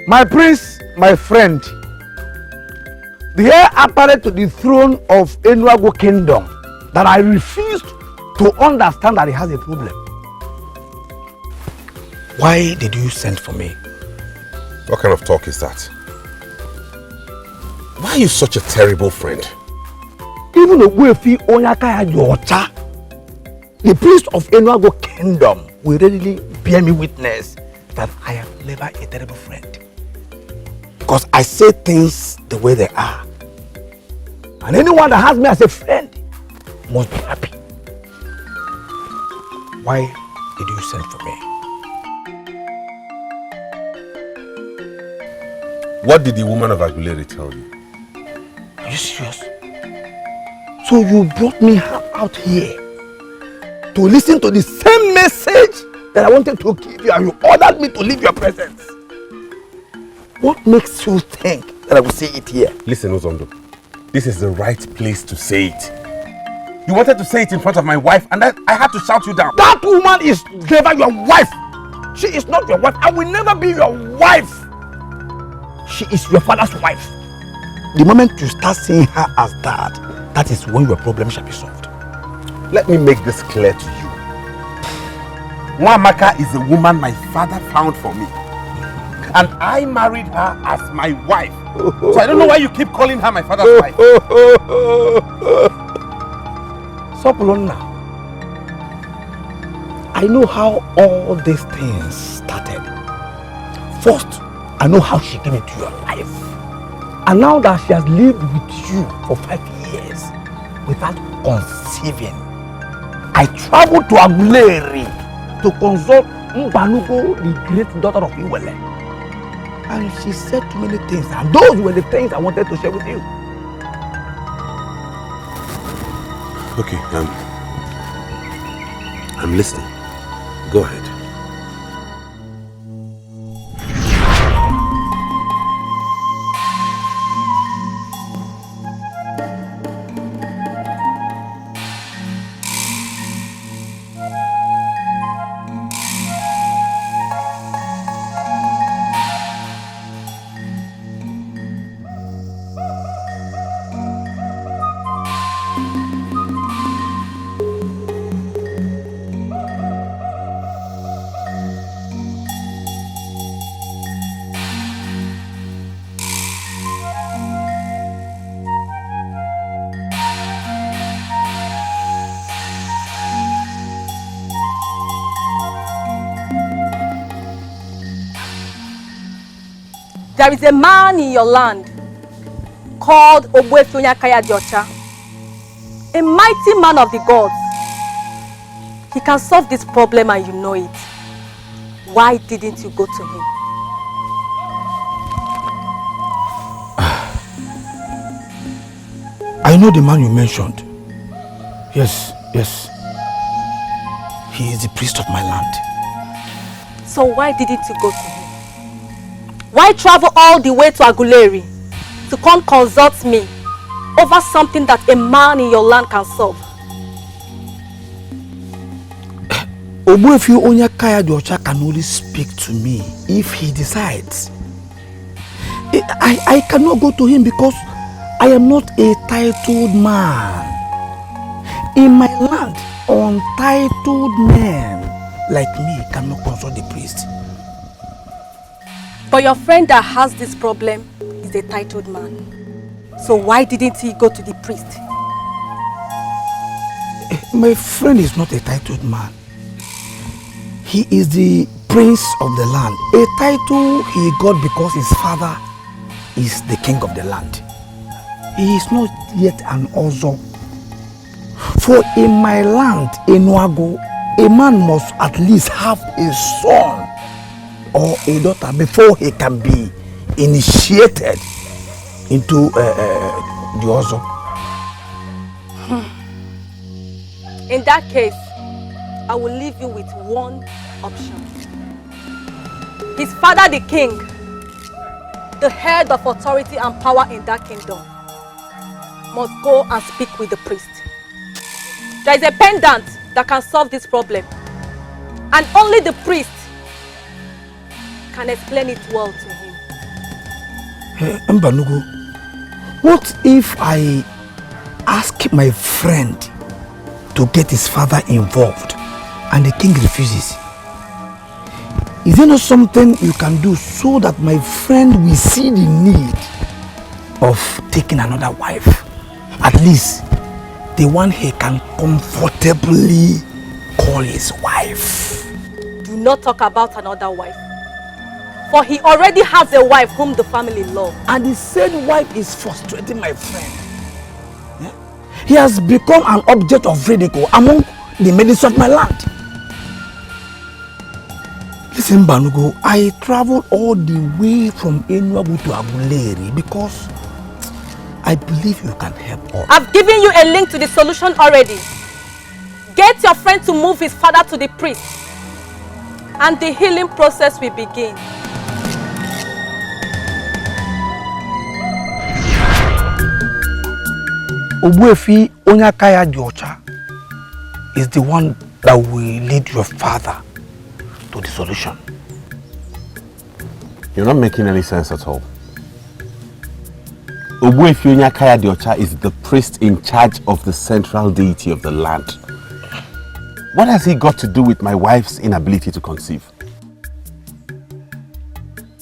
My prince, my friend, the heir apparent to the throne of Enuago Kingdom, that I refused to understand that he has a problem. Why did you send for me? What kind of talk is that? Why are you such a terrible friend? Even Ogwefi Onyakaya Yocha, the priest of Enuago Kingdom, will readily bear me witness that I am never a terrible friend. Because I say things the way they are. And anyone that has me as a friend must be happy. Why did you send for me? What did the woman of Aguilera tell you? Are you serious? So you brought me out here to listen to the same message that I wanted to give you, and you ordered me to leave your presence. What makes you think that I will say it here? Listen, Ozondo, this is the right place to say it. You wanted to say it in front of my wife, and I had to shout you down. That woman is never your wife. She is not your wife. I will never be your wife. She is your father's wife. The moment you start seeing her as that, that is when your problem shall be solved. Let me make this clear to you. Nwamaka is a woman my father found for me. And I married her as my wife. So I don't know why you keep calling her my father's wife. Sopulona, I know how all these things started. First, I know how she came into your life. And now that she has lived with you for 5 years without conceiving, I traveled to Aguleri to consult Mbanugo, the great daughter of Iwele. And she said too many things, and those were the things I wanted to share with you. Okay, I'm listening. Go ahead. There is a man in your land called Ogwefi Onyakaya Diocha, a mighty man of the gods. He can solve this problem and you know it. Why didn't you go to him? I know the man you mentioned. Yes. He is the priest of my land. So why didn't you go to him? Why travel all the way to Aguleri to come consult me over something that a man in your land can solve? Ogwefi Onyakaya Diocha can only speak to me if he decides. I cannot go to him because I am not a titled man. In my land, untitled men like me cannot consult the priest. But your friend that has this problem is a titled man. So why didn't he go to the priest? My friend is not a titled man. He is the prince of the land. A title he got because his father is the king of the land. He is not yet an Ozo. For in my land, Enuago, a man must at least have a son or a daughter before he can be initiated into the Ozo. In that case, I will leave you with one option. His father, the king, the head of authority and power in that kingdom, must go and speak with the priest. There is a pendant that can solve this problem, and only the priest can explain it well to him. Mbanugo, what if I ask my friend to get his father involved and the king refuses? Is there not something you can do so that my friend will see the need of taking another wife? At least the one he can comfortably call his wife. Do not talk about another wife. For he already has a wife whom the family love. And the said wife is frustrating my friend. Yeah? He has become an object of ridicule among the maidens of my land. Listen, Banugo, I traveled all the way from Enugu to Aguleri because I believe you can help us. I've given you a link to the solution already. Get your friend to move his father to the priest, and the healing process will begin. Ogbuefi Onyakaya Diocha is the one that will lead your father to the solution. You're not making any sense at all. Ogbuefi Onyakaya Diocha is the priest in charge of the central deity of the land. What has he got to do with my wife's inability to conceive?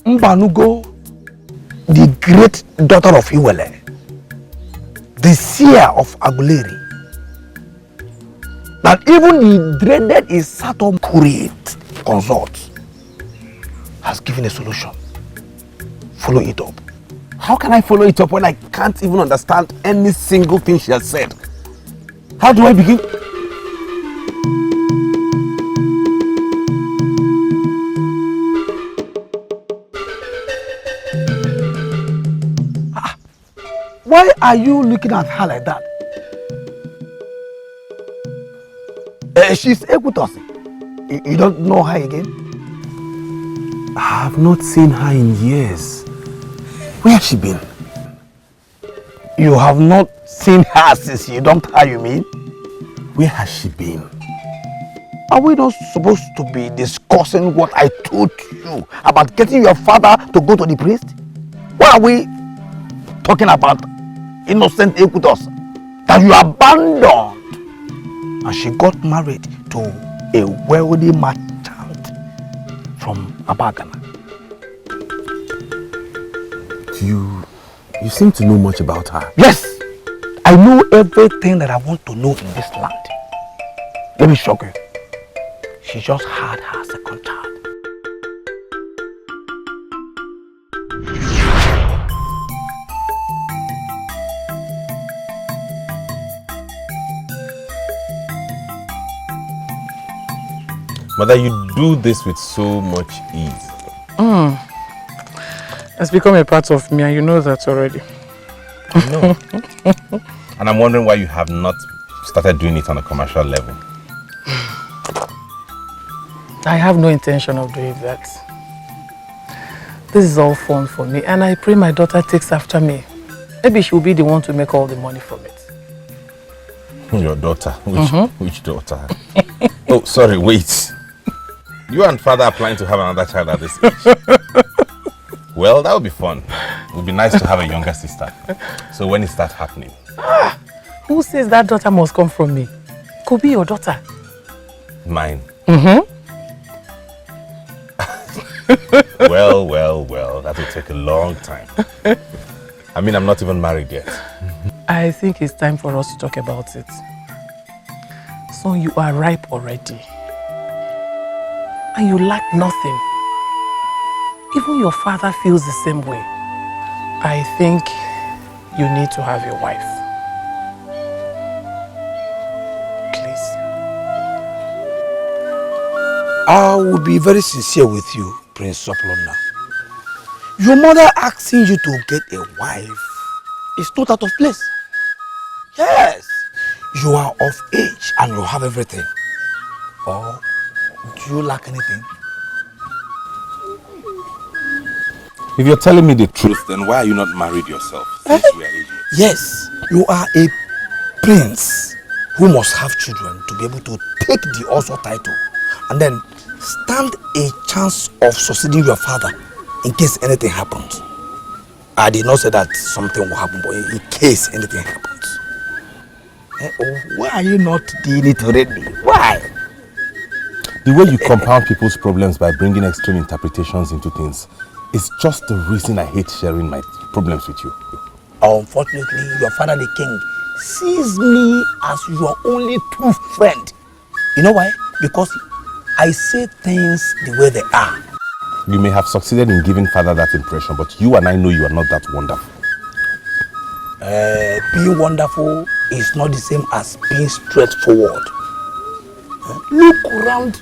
Mbanugo, the great daughter of Iwele, the seer of Aguleri, that even the dreaded is Saturn Curate consort, has given a solution. Follow it up. How can I follow it up when I can't even understand any single thing she has said? How do I begin? Why are you looking at her like that? She's Ekutosi. You don't know her again? I have not seen her in years. Where has she been? You have not seen her since you dumped her, you mean? Where has she been? Are we not supposed to be discussing what I told you about getting your father to go to the priest? What are we talking about? Innocent Ekutos that you abandoned, and she got married to a wealthy merchant from Abagana. You seem to know much about her. Yes, I know everything that I want to know in this land. Let me shock you. She just had her second child. Mother, you do this with so much ease. It's become a part of me, and you know that already. I know. And I'm wondering why you have not started doing it on a commercial level. I have no intention of doing that. This is all fun for me, and I pray my daughter takes after me. Maybe she'll be the one to make all the money from it. Your daughter? Which daughter? Oh, sorry, wait. You and father are planning to have another child at this age. Well, that would be fun. It would be nice to have a younger sister. So when is that happening? Who says that daughter must come from me? Could be your daughter. Mine? Well, that will take a long time. I mean, I'm not even married yet. I think it's time for us to talk about it. So you are ripe already. And you lack nothing. Even your father feels the same way. I think you need to have your wife. Please. I will be very sincere with you, Prince Soplona. Your mother asking you to get a wife is not out of place. Yes, you are of age and you have everything. Or do you lack anything? If you're telling me the truth, then why are you not married yourself since we are aged? Yes, you are a prince who must have children to be able to take the Oso title and then stand a chance of succeeding your father in case anything happens. I did not say that something will happen, but in case anything happens. Why are you not doing it already? Why? The way you compound people's problems by bringing extreme interpretations into things is just the reason I hate sharing my problems with you. Unfortunately, your father, the king, sees me as your only true friend. You know why? Because I say things the way they are. You may have succeeded in giving father that impression, but you and I know you are not that wonderful. Being wonderful is not the same as being straightforward. Look around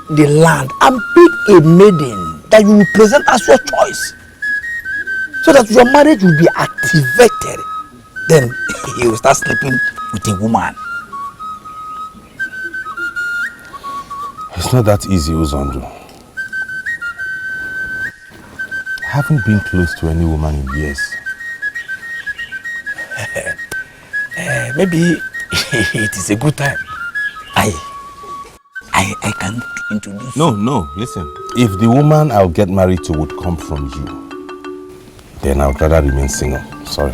the land and pick a maiden that you will present as your choice, so that your marriage will be activated. Then you will start sleeping with a woman. It's not that easy, Uzondu. I haven't been close to any woman in years. Maybe it is a good time. I can introduce. No, listen. If the woman I'll get married to would come from you, then I'd rather remain single. Sorry.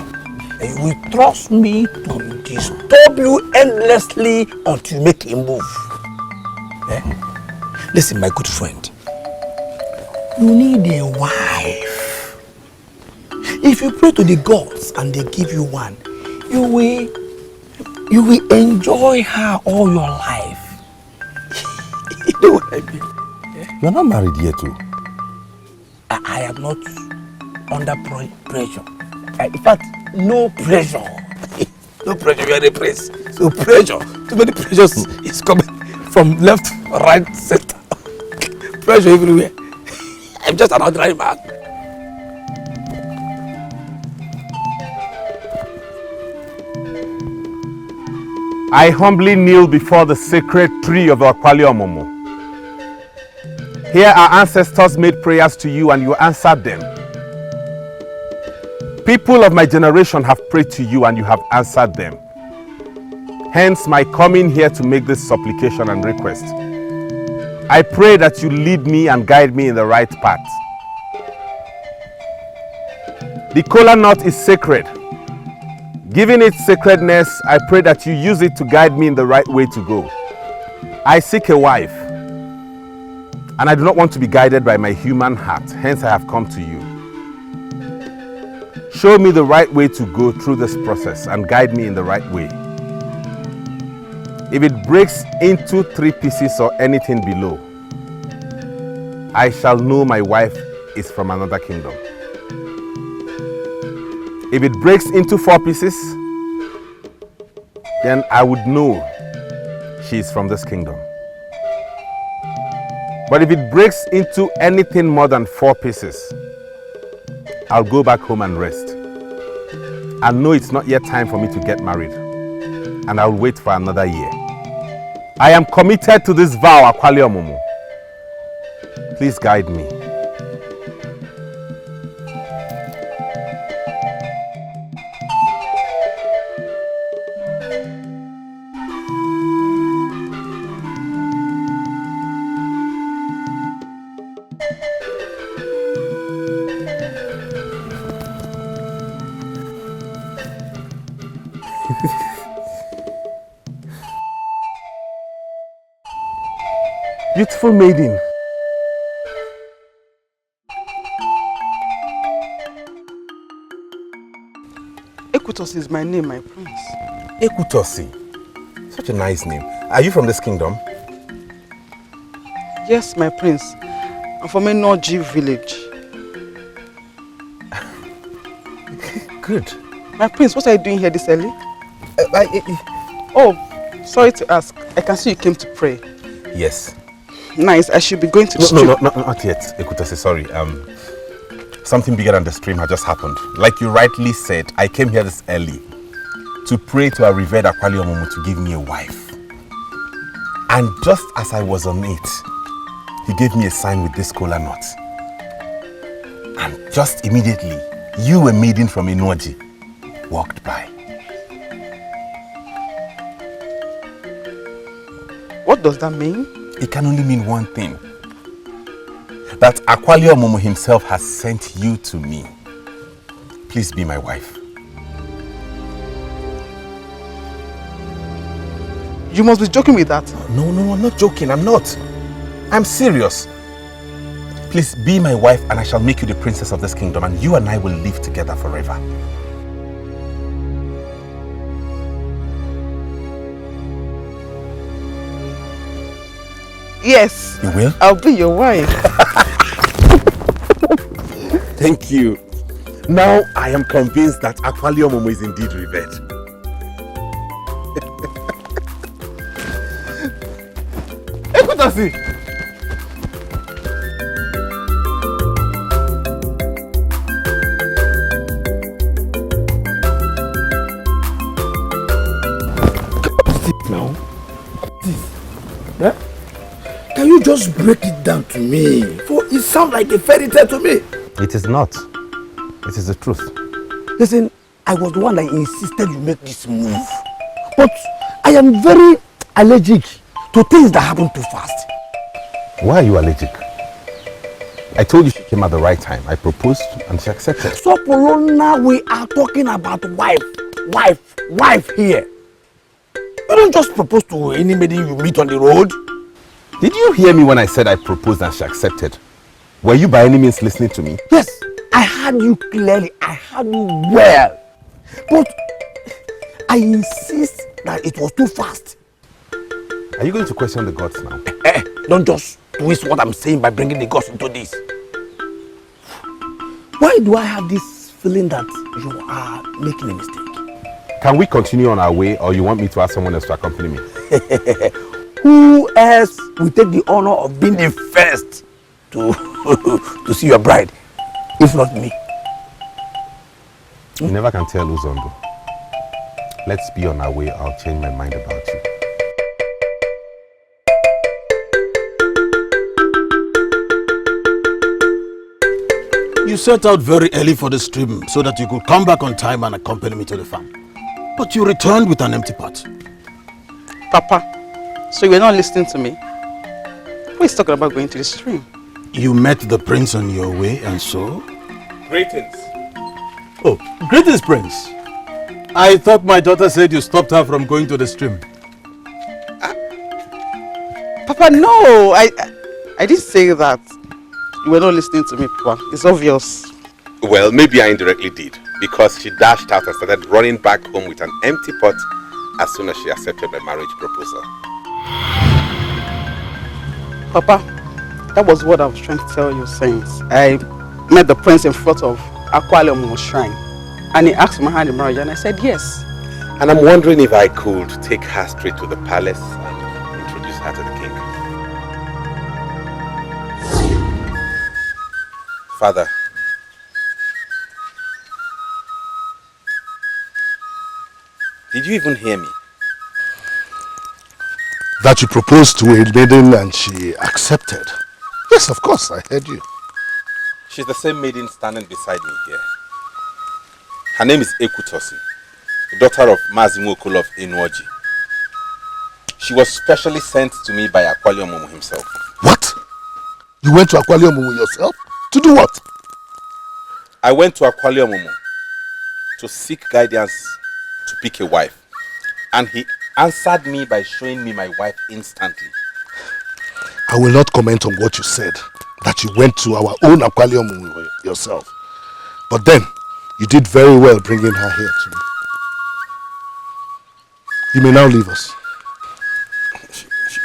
You will trust me to disturb you endlessly until you make a move. Listen, my good friend. You need a wife. If you pray to the gods and they give you one, you will enjoy her all your life. You know what I mean? You're not married yet, too. I am not under pressure. In fact, no pressure. No pressure, you are the prince. So pressure, too many pressures is coming from left, right, center. Pressure everywhere. I'm just an ordinary man. I humbly kneel before the sacred tree of the Akwaliomomo. Here our ancestors made prayers to you and you answered them. People of my generation have prayed to you and you have answered them. Hence my coming here to make this supplication and request. I pray that you lead me and guide me in the right path. The kola nut is sacred. Given its sacredness, I pray that you use it to guide me in the right way to go. I seek a wife, and I do not want to be guided by my human heart. Hence I have come to you. Show me the right way to go through this process and guide me in the right way. If it breaks into 3 pieces or anything below, I shall know my wife is from another kingdom. If it breaks into 4 pieces, then I would know she is from this kingdom. But if it breaks into anything more than 4 pieces, I'll go back home and rest. And know it's not yet time for me to get married. And I'll wait for another year. I am committed to this vow, Akwaliomomo. Please guide me. Beautiful maiden. Ekutosi is my name, my prince. Ekutosi. Such a nice name. Are you from this kingdom? Yes, my prince. I'm from a Noji village. Good. My prince, what are you doing here this early? Oh, sorry to ask. I can see you came to pray. Yes. Nice. I should be going to the stream. No, not yet. Ekutosi, sorry. Something bigger than the stream had just happened. Like you rightly said, I came here this early to pray to our revered Akwaliomomo to give me a wife. And just as I was on it, he gave me a sign with this kola nut. And just immediately, you, a maiden from Inoji, walked by. What does that mean? It can only mean one thing. That Akwaliomomo himself has sent you to me. please be my wife? You must be joking with that. No, I'm not joking. I'm not. I'm serious. Please be my wife and I shall make you the princess of this kingdom and you and I will live together forever. Yes. You will? I'll be your wife. Thank you. Now I am convinced that Aqualio Momo is indeed revenge. Ekutasi! Now, yeah? Can you just break it down to me? For it sounds like a fairy tale to me. It is not. It is the truth. Listen, I was the one that insisted you make this move. But I am very allergic to things that happen too fast. Why are you allergic? I told you she came at the right time. I proposed and she accepted. So Polona, we are talking about wife here. You don't just propose to anybody you meet on the road. Did you hear me when I said I proposed and she accepted? Were you by any means listening to me? Yes, I heard you clearly. I heard you well. But I insist that it was too fast. Are you going to question the gods now? Don't just twist what I'm saying by bringing the gods into this. Why do I have this feeling that you are making a mistake? Can we continue on our way or you want me to ask someone else to accompany me? Who else will take the honor of being the first to see your bride, if not me? You never can tell, Uzondo. Let's be on our way. I'll change my mind about you. You set out very early for the stream so that you could come back on time and accompany me to the farm. But you returned with an empty pot. Papa, so you're not listening to me? Who is talking about going to the stream? You met the prince on your way and so? Greetings. Oh, greetings, prince. I thought my daughter said you stopped her from going to the stream. Papa, no, I didn't say that. You were not listening to me, Papa. It's obvious. Well, maybe I indirectly did, because she dashed out and started running back home with an empty pot as soon as she accepted my marriage proposal. Papa, that was what I was trying to tell you since. I met the prince in front of Aqualio shrine and he asked my hand in marriage and I said yes. And I'm wondering if I could take her straight to the palace and introduce her to the king. Father, did you even hear me? That you proposed to a maiden and she accepted. Yes, of course, I heard you. She's the same maiden standing beside me here. Her name is Ekutosi, the daughter of Mazimu Okolo of Enuoji. She was specially sent to me by Aqualio Momo himself. What? You went to Aqualio Momo yourself? To do what? I went to Aqualio Momo to seek guidance to pick a wife. And he answered me by showing me my wife instantly. I will not comment on what you said, that you went to our own Aqualio Momo yourself. But then, you did very well bringing her here to me. You may now leave us.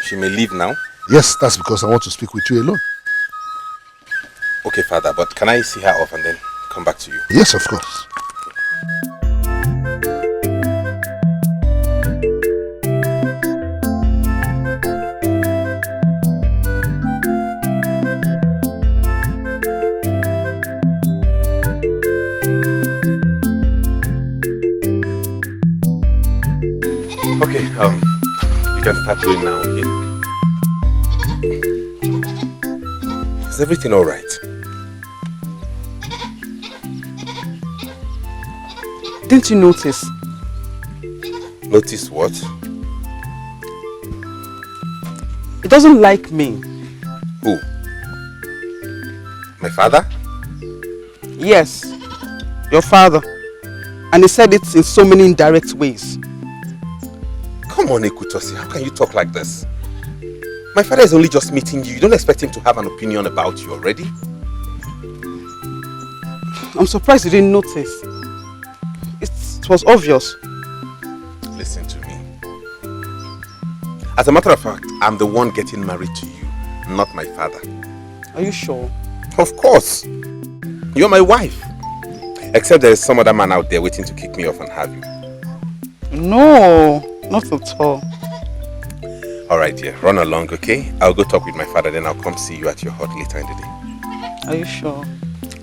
She may leave now? Yes, that's because I want to speak with you alone. Okay, Father, but can I see her off and then come back to you? Yes, of course. Okay, you can start doing now, okay? Is everything all right? Didn't you notice? Notice what? He doesn't like me. Who? My father? Yes. Your father. And he said it in so many indirect ways. Come on, Ekutosi, how can you talk like this? My father is only just meeting you. You don't expect him to have an opinion about you already? I'm surprised you didn't notice. It was obvious. Listen to me. As a matter of fact, I'm the one getting married to you, not my father. Are you sure? Of course. You're my wife. Except there is some other man out there waiting to kick me off and have you. No, not at all. Alright dear, run along, okay? I'll go talk with my father, then I'll come see you at your hut later in the day. Are you sure?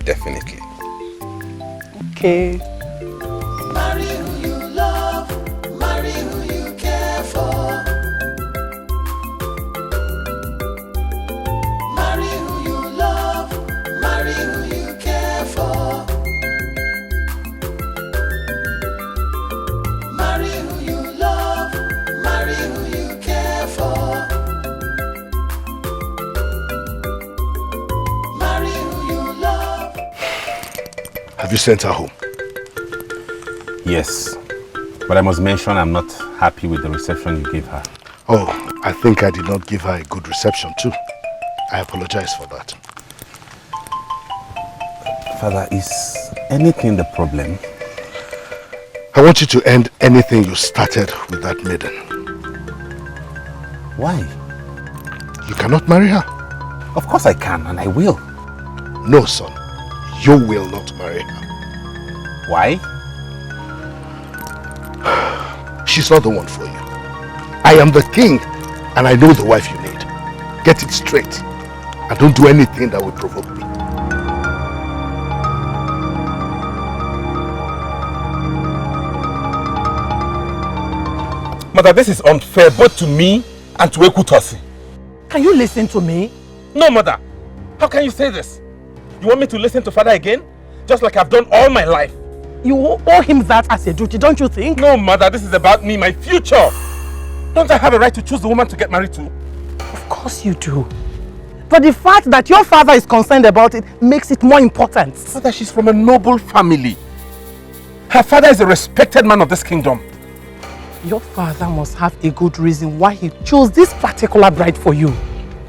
Definitely. Okay. Marry who you love, marry who you care for. Marry who you love, marry who you care for. Marry who you love, marry who you care for. Marry who you love. Have you sent her home? Yes, but I must mention I'm not happy with the reception you gave her. Oh, I think I did not give her a good reception too. I apologize for that. Father, is anything the problem? I want you to end anything you started with that maiden. Why? You cannot marry her. Of course I can, and I will. No, son. You will not marry her. Why? She's not the one for you. I am the king, and I know the wife you need. Get it straight, and don't do anything that will provoke me. Mother, this is unfair both to me and to Ekutosi. Can you listen to me? No, Mother. How can you say this? You want me to listen to Father again? Just like I've done all my life. You owe him that as a duty, don't you think? No, Mother, this is about me, my future. Don't I have a right to choose the woman to get married to? Of course you do. But the fact that your father is concerned about it makes it more important. Mother, she's from a noble family. Her father is a respected man of this kingdom. Your father must have a good reason why he chose this particular bride for you.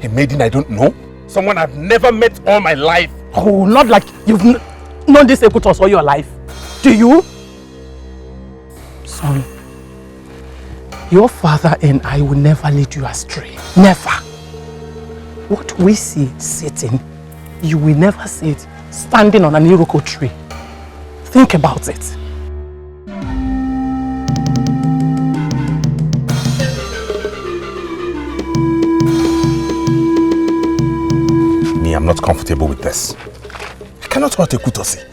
A maiden I don't know? Someone I've never met all my life. Oh, not like you've known this Ekutos all your life. Do you? Son, your father and I will never lead you astray. Never. What we see sitting, you will never see it standing on an iroko tree. Think about it. Me, I'm not comfortable with this. I cannot hurt Ekutosi.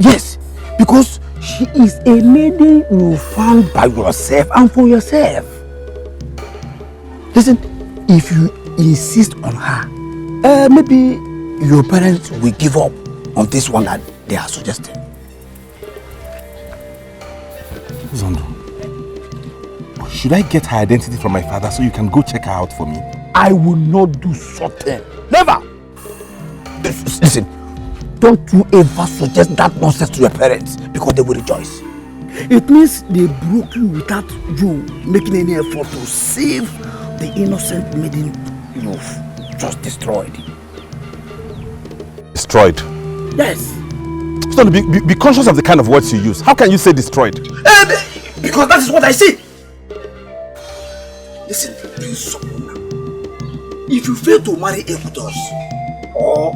Yes, because she is a maiden you found by yourself and for yourself. Listen, if you insist on her, maybe your parents will give up on this one that they are suggesting. Zondo, should I get her identity from my father so you can go check her out for me? I will not do something. Never. Listen, don't you ever suggest that nonsense to your parents because they will rejoice. It means they broke you without you making any effort to save the innocent maiden you've just destroyed. Destroyed? Yes. Zondo, be conscious of the kind of words you use. How can you say destroyed? Because that is what I see. Listen, please, someone now. If you fail to marry Ekutos, or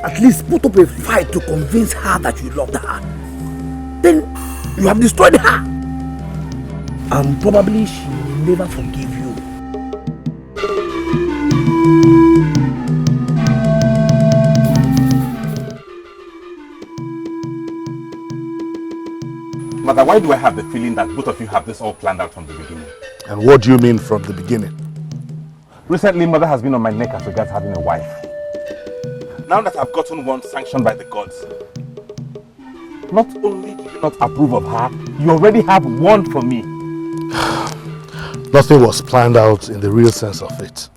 at least put up a fight to convince her that you loved her, then you have destroyed her. And probably she will never forgive you. Mother, why do I have the feeling that both of you have this all planned out from the beginning? And what do you mean from the beginning? Recently, Mother has been on my neck as regards having a wife. Now that I've gotten one sanctioned by the gods, not only do you not approve of her, you already have one for me. Nothing was planned out in the real sense of it.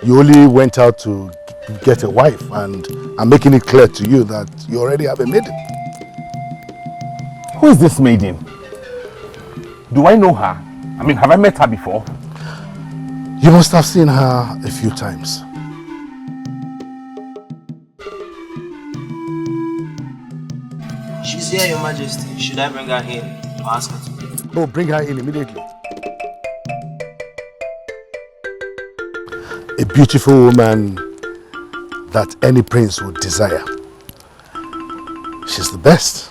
You only went out to get a wife, and I'm making it clear to you that you already have a maiden. Who is this maiden? Do I know her? I mean, have I met her before? You must have seen her a few times. She's here, Your Majesty. Should I bring her in to ask her to? Oh, bring her in immediately. A beautiful woman that any prince would desire. She's the best.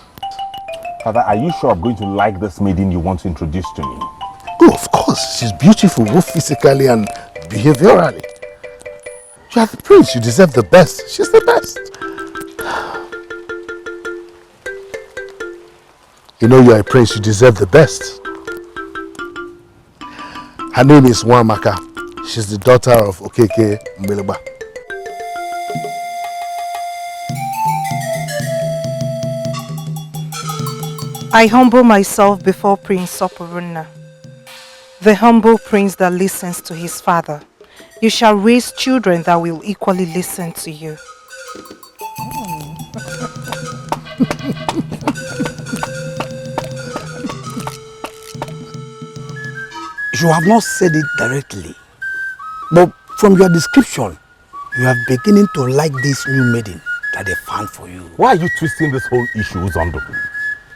Father, are you sure I'm going to like this maiden you want to introduce to me? Oh, of course. She's beautiful, both physically and behaviorally. You are the prince. You deserve the best. She's the best. You know you are a prince. You deserve the best. Her name is Nwamaka. She's the daughter of Okeke Mbeleba. I humble myself before Prince Soporunna, the humble prince that listens to his father. You shall raise children that will equally listen to you. You have not said it directly, but from your description, you are beginning to like this new maiden that they found for you. Why are you twisting this whole issue, Zondo?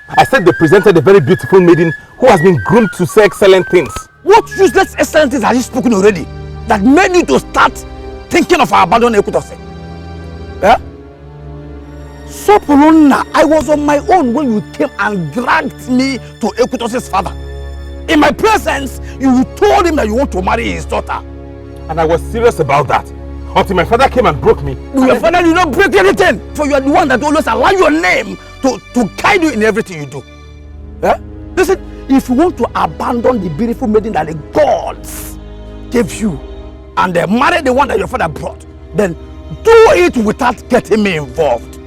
I said they presented a very beautiful maiden who has been groomed to say excellent things. What useless excellent things have you spoken already that made you to start thinking of our abandoned Ekutose? Yeah? Soporunna, I was on my own when you came and dragged me to Ekutose's father. In my presence, you told him that you want to marry his daughter. And I was serious about that until my father came and broke me. Your father did not break anything, for you are the one that always allow your name to guide you in everything you do. Yeah? Listen, if you want to abandon the beautiful maiden that the gods gave you and marry the one that your father brought, then do it without getting me involved.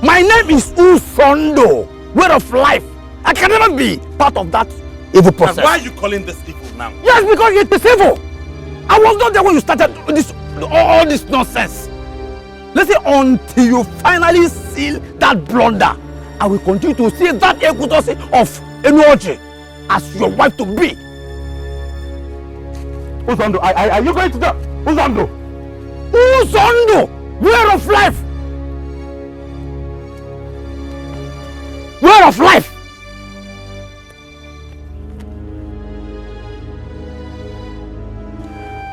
My name is Usondo, word of life. I can never be part of that evil process. And why are you calling this evil now? Yes, because it is evil. I was not there when you started all this nonsense. Listen, until you finally seal that blunder, I will continue to see that Ekutose of Enuoji as your wife to be. Uzondo, are you going to the Uzondo? Uzondo, way of life. Way of life.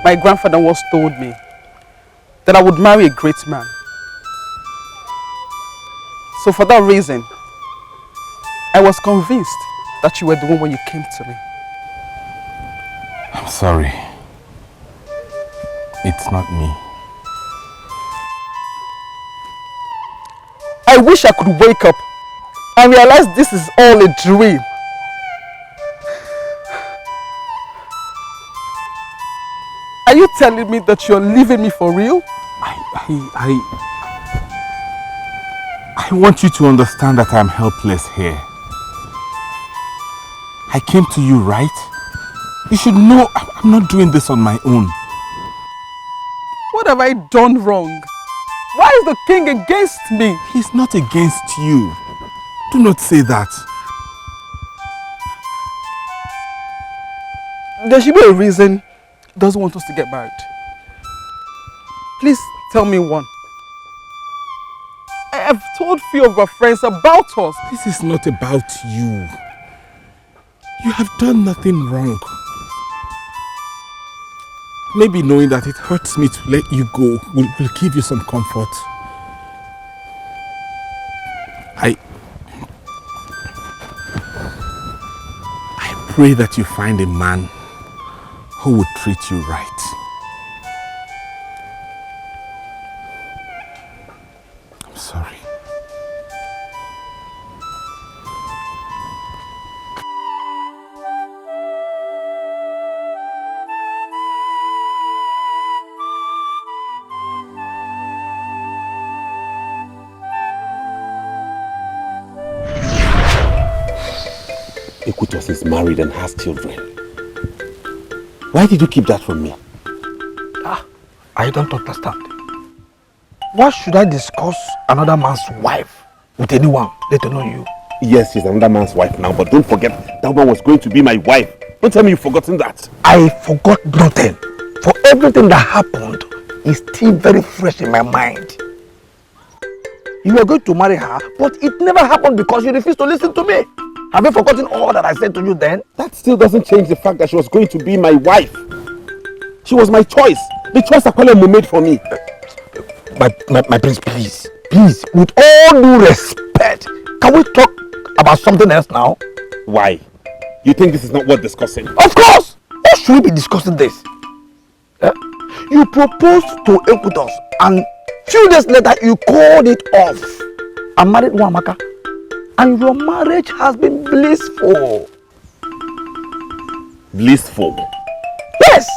My grandfather once told me that I would marry a great man. So for that reason, I was convinced that you were the one when you came to me. I'm sorry. It's not me. I wish I could wake up and realize this is all a dream. Are you telling me that you're leaving me for real? I want you to understand that I'm helpless here. I came to you, right? You should know I'm not doing this on my own. What have I done wrong? Why is the king against me? He's not against you. Do not say that. There should be a reason he doesn't want us to get married. Please tell me one. I have told few of our friends about us. This is not about you. You have done nothing wrong. Maybe knowing that it hurts me to let you go will give you some comfort. I pray that you find a man who would treat you right. I'm sorry. Ekutos is married and has children. Why did you keep that from me? I don't understand. Why should I discuss another man's wife with anyone, let alone you? Yes, she's another man's wife now, but don't forget that one was going to be my wife. Don't tell me you've forgotten that. I forgot nothing. For everything that happened is still very fresh in my mind. You were going to marry her, but it never happened because you refused to listen to me. Have you forgotten all that I said to you then? That still doesn't change the fact that she was going to be my wife. She was my choice. The choice Akwalemu made for me. My prince, please, with all due respect, can we talk about something else now? Why? You think this is not worth discussing? Of course! Why should we be discussing this? You proposed to Equitos and few days later you called it off and married Wamaka. And your marriage has been blissful. Blissful? Yes!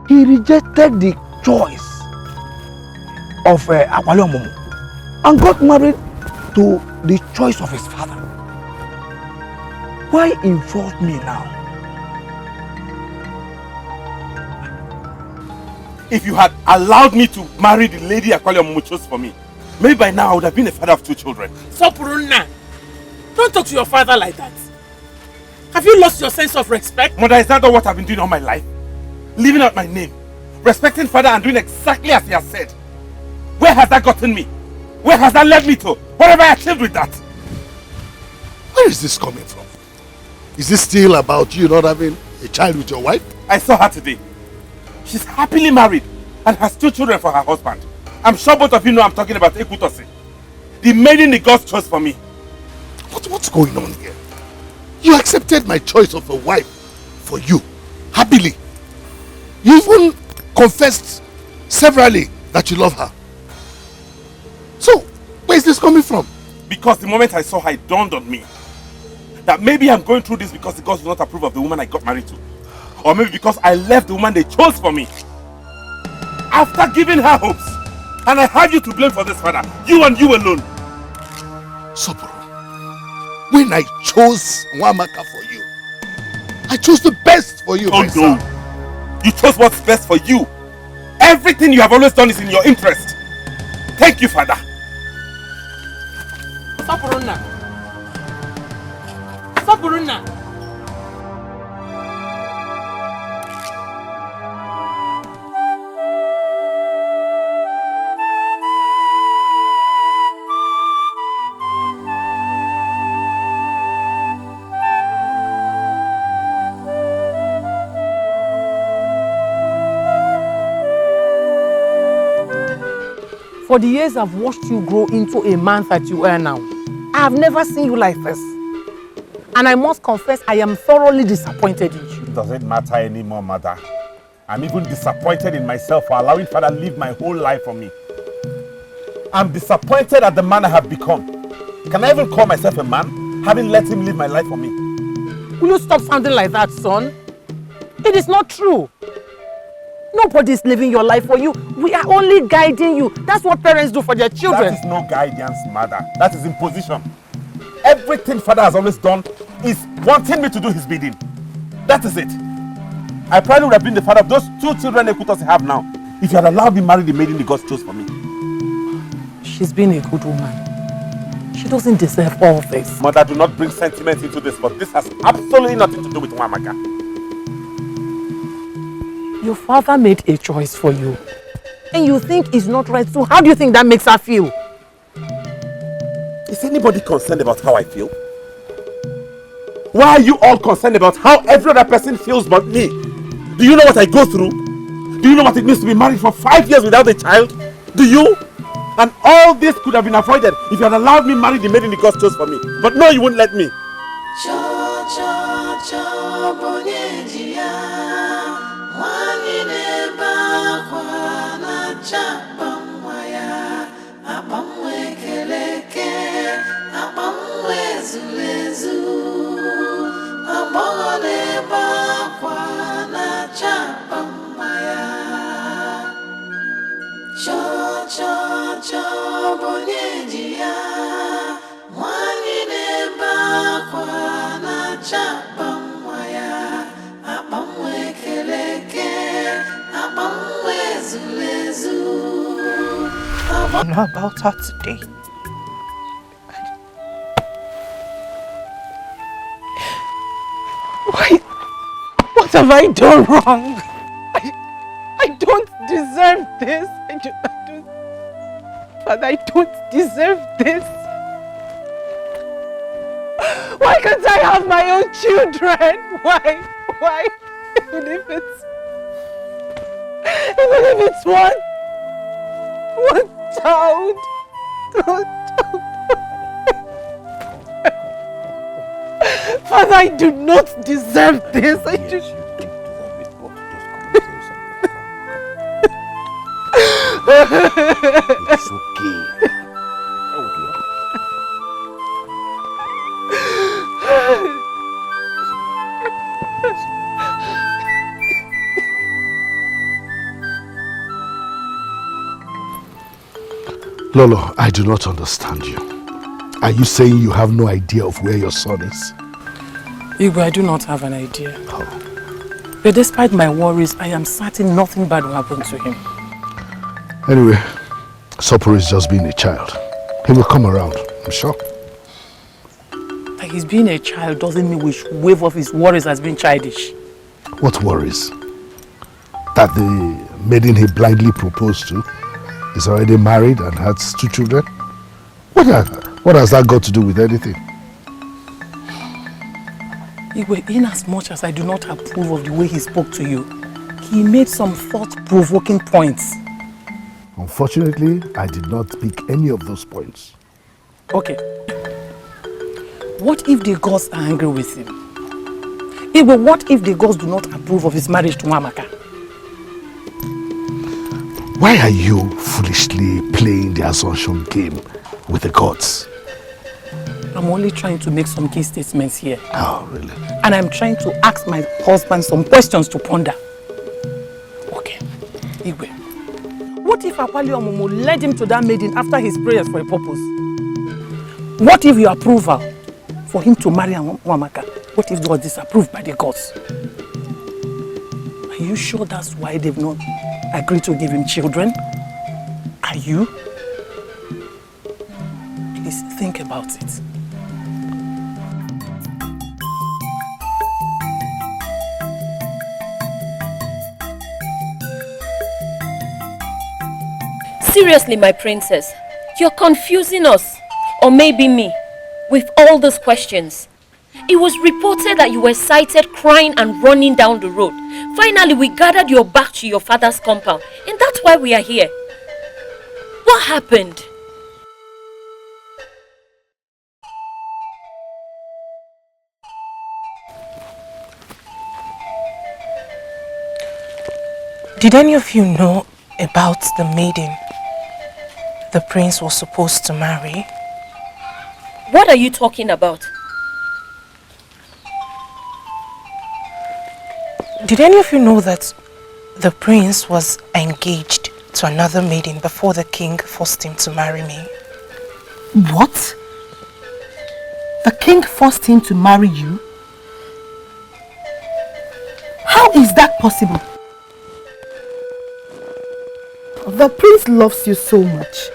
He rejected the choice of Akwalemu and got married to the choice of his father. Why involve me now? If you had allowed me to marry the lady Akwalemu chose for me, maybe by now I would have been a father of 2 children. Sopuruna, don't talk to your father like that. Have you lost your sense of respect? Mother, is that not what I've been doing all my life? Living out my name, respecting father and doing exactly as he has said. Where has that gotten me? Where has that led me to? What have I achieved with that? Where is this coming from? Is this still about you not having a child with your wife? I saw her today. She's happily married and has 2 children for her husband. I'm sure both of you know I'm talking about Ekutosi. The maiden the gods chose for me. What's going on here? You accepted my choice of a wife for you, happily. You even confessed severally that you love her. So, where is this coming from? Because the moment I saw her, it dawned on me that maybe I'm going through this because the gods do not approve of the woman I got married to. Or maybe because I left the woman they chose for me. After giving her hopes. And I have you to blame for this, father. You and you alone. Soboro, when I chose Wamaka for you, I chose the best for you, my son. You chose what's best for you. Everything you have always done is in your interest. Thank you, father. Sopuruna. Sopuruna. For the years I've watched you grow into a man that you are now, I have never seen you like this. And I must confess, I am thoroughly disappointed in you. It doesn't matter anymore, mother. I'm even disappointed in myself for allowing father to live my whole life for me. I'm disappointed at the man I have become. Can I even call myself a man, having let him live my life for me? Will you stop sounding like that, son? It is not true. Nobody is living your life for you. We are only guiding you. That's what parents do for their children. That is no guidance, mother. That is imposition. Everything father has always done is wanting me to do his bidding. That is it. I probably would have been the father of those 2 children Ekutos have now if you had allowed me marry the maiden the gods chose for me. She's been a good woman. She doesn't deserve all this. Mother, do not bring sentiment into this, but this has absolutely nothing to do with Wamaka. Your father made a choice for you. And you think it's not right, so how do you think that makes her feel? Is anybody concerned about how I feel? Why are you all concerned about how every other person feels but me? Do you know what I go through? Do you know what it means to be married for 5 years without a child? Do you? And all this could have been avoided if you had allowed me marry the maiden the gods chose for me. But no, you wouldn't let me. Cho bonye to know about her today. Why? What have I done wrong? I don't deserve this. Father, I don't deserve this. Why can't I have my own children? Why? Even if it's one child. Father, I do not deserve this. Yes, you don't deserve it, but just come and tell you something. It's okay. Lolo, I do not understand you. Are you saying you have no idea of where your son is? Igwe, I do not have an idea. Oh. But despite my worries, I am certain nothing bad will happen to him. Anyway, Soporo is just being a child. He will come around, I'm sure. That he's being a child doesn't mean we should wave off his worries as being childish. What worries? That the maiden he blindly proposed to is already married and has 2 children? What has that got to do with anything? Igwe, in as much as I do not approve of the way he spoke to you, he made some thought-provoking points. Unfortunately, I did not pick any of those points. Okay. What if the gods are angry with him? Igwe, what if the gods do not approve of his marriage to Amaka? Why are you foolishly playing the assumption game with the gods? I'm only trying to make some key statements here. Oh, really? And I'm trying to ask my husband some questions to ponder. Okay, Igwe. What if Akwali Omomo led him to that maiden after his prayers for a purpose? What if you approve her for him to marry Amaka? What if God disapproved by the gods? Are you sure that's why they've not agreed to give him children? Are you? Please think about it. Seriously, my princess, you're confusing us, or maybe me, with all those questions. It was reported that you were sighted crying and running down the road. Finally, we gathered you back to your father's compound, and that's why we are here. What happened? Did any of you know about the maiden the prince was supposed to marry? What are you talking about? Did any of you know that the prince was engaged to another maiden before the king forced him to marry me? What? The king forced him to marry you? How is that possible? The prince loves you so much.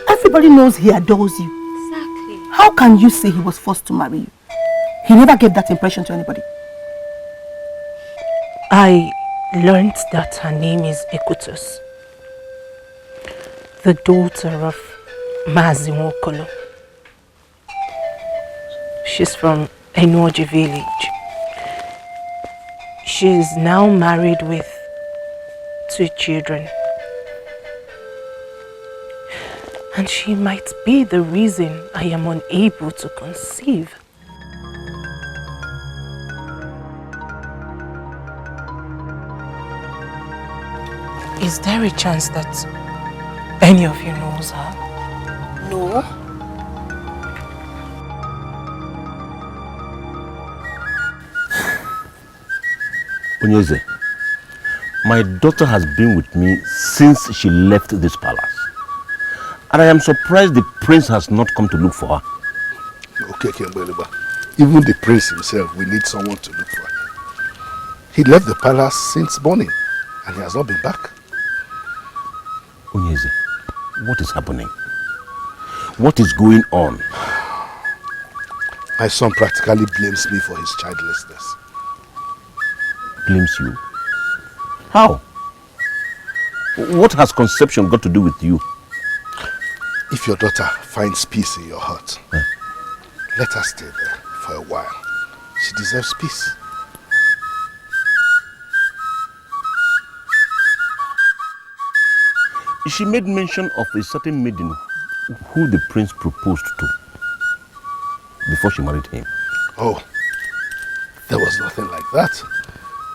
Everybody knows he adores you. Exactly. How can you say he was forced to marry you? He never gave that impression to anybody. I learned that her name is Ekutus, the daughter of Mazi Nwokolo. She's from Enuoji village. She is now married with 2 children. And she might be the reason I am unable to conceive. Is there a chance that any of you knows her? No. Onyeze, my daughter has been with me since she left this palace. And I am surprised the prince has not come to look for her. Okay, Kembeleba. Even the prince himself, we need someone to look for him. He left the palace since morning and he has not been back. Onyeze, What is happening? What is going on? My son practically blames me for his childlessness. Blames you? How? What has conception got to do with you? If your daughter finds peace in your heart, let her stay there for a while. She deserves peace. She made mention of a certain maiden who the prince proposed to before she married him. Oh, there was nothing like that.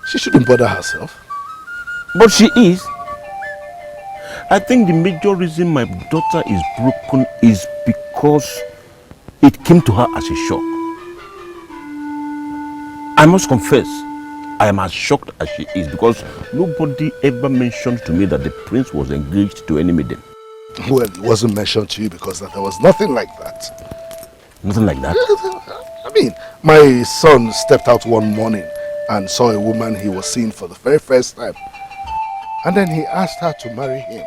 She shouldn't bother herself. But she is. I think the major reason my daughter is broken is because it came to her as a shock. I must confess, I am as shocked as she is because nobody ever mentioned to me that the prince was engaged to any maiden. Well, it wasn't mentioned to you because there was nothing like that. Nothing like that? I mean, my son stepped out one morning and saw a woman he was seeing for the very first time. And then he asked her to marry him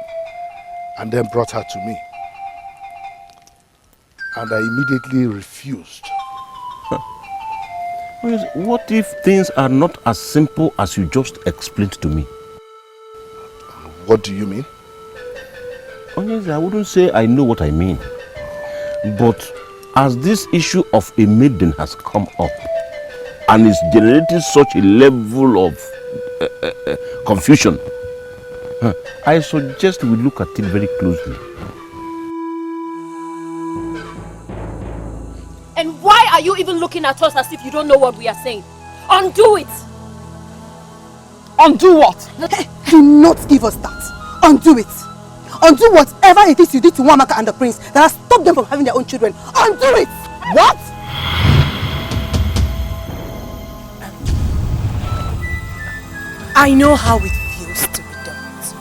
and then brought her to me. And I immediately refused. What if things are not as simple as you just explained to me? What do you mean? Honestly, I wouldn't say I know what I mean. But as this issue of a maiden has come up and is generating such a level of confusion, I suggest we look at it very closely. And why are you even looking at us as if you don't know what we are saying? Undo it! Undo what? Do not give us that. Undo it. Undo whatever it is you did to Wamaka and the prince that has stopped them from having their own children. Undo it! What? I know how it feels to be dumped.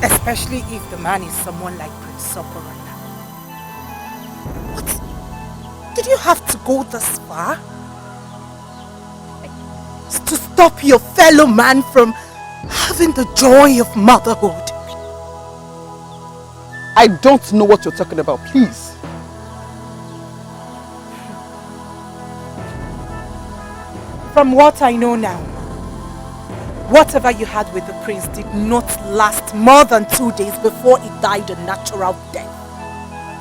Especially if the man is someone like Prince Soporana. What? Did you have to go this far? To stop your fellow man from having the joy of motherhood? I don't know what you're talking about, please. From what I know now, whatever you had with the prince did not last more than 2 days before he died a natural death.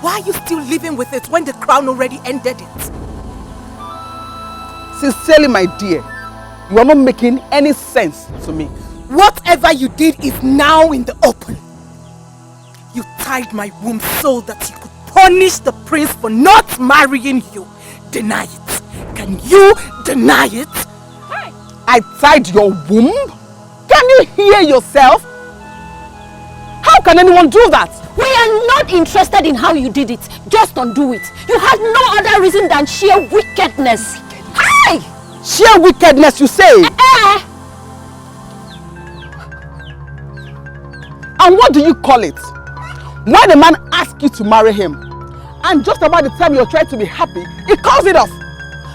Why are you still living with it when the crown already ended it? Sincerely, my dear, you are not making any sense to me. Whatever you did is now in the open. You tied my womb so that you could punish the prince for not marrying you. Deny it. Can you deny it? I tied your womb? Can you hear yourself? How can anyone do that? We are not interested in how you did it. Just undo it. You had no other reason than sheer wickedness. Hi! Sheer wickedness, you say? And what do you call it? When a man asks you to marry him, and just about the time you're trying to be happy, he calls it off.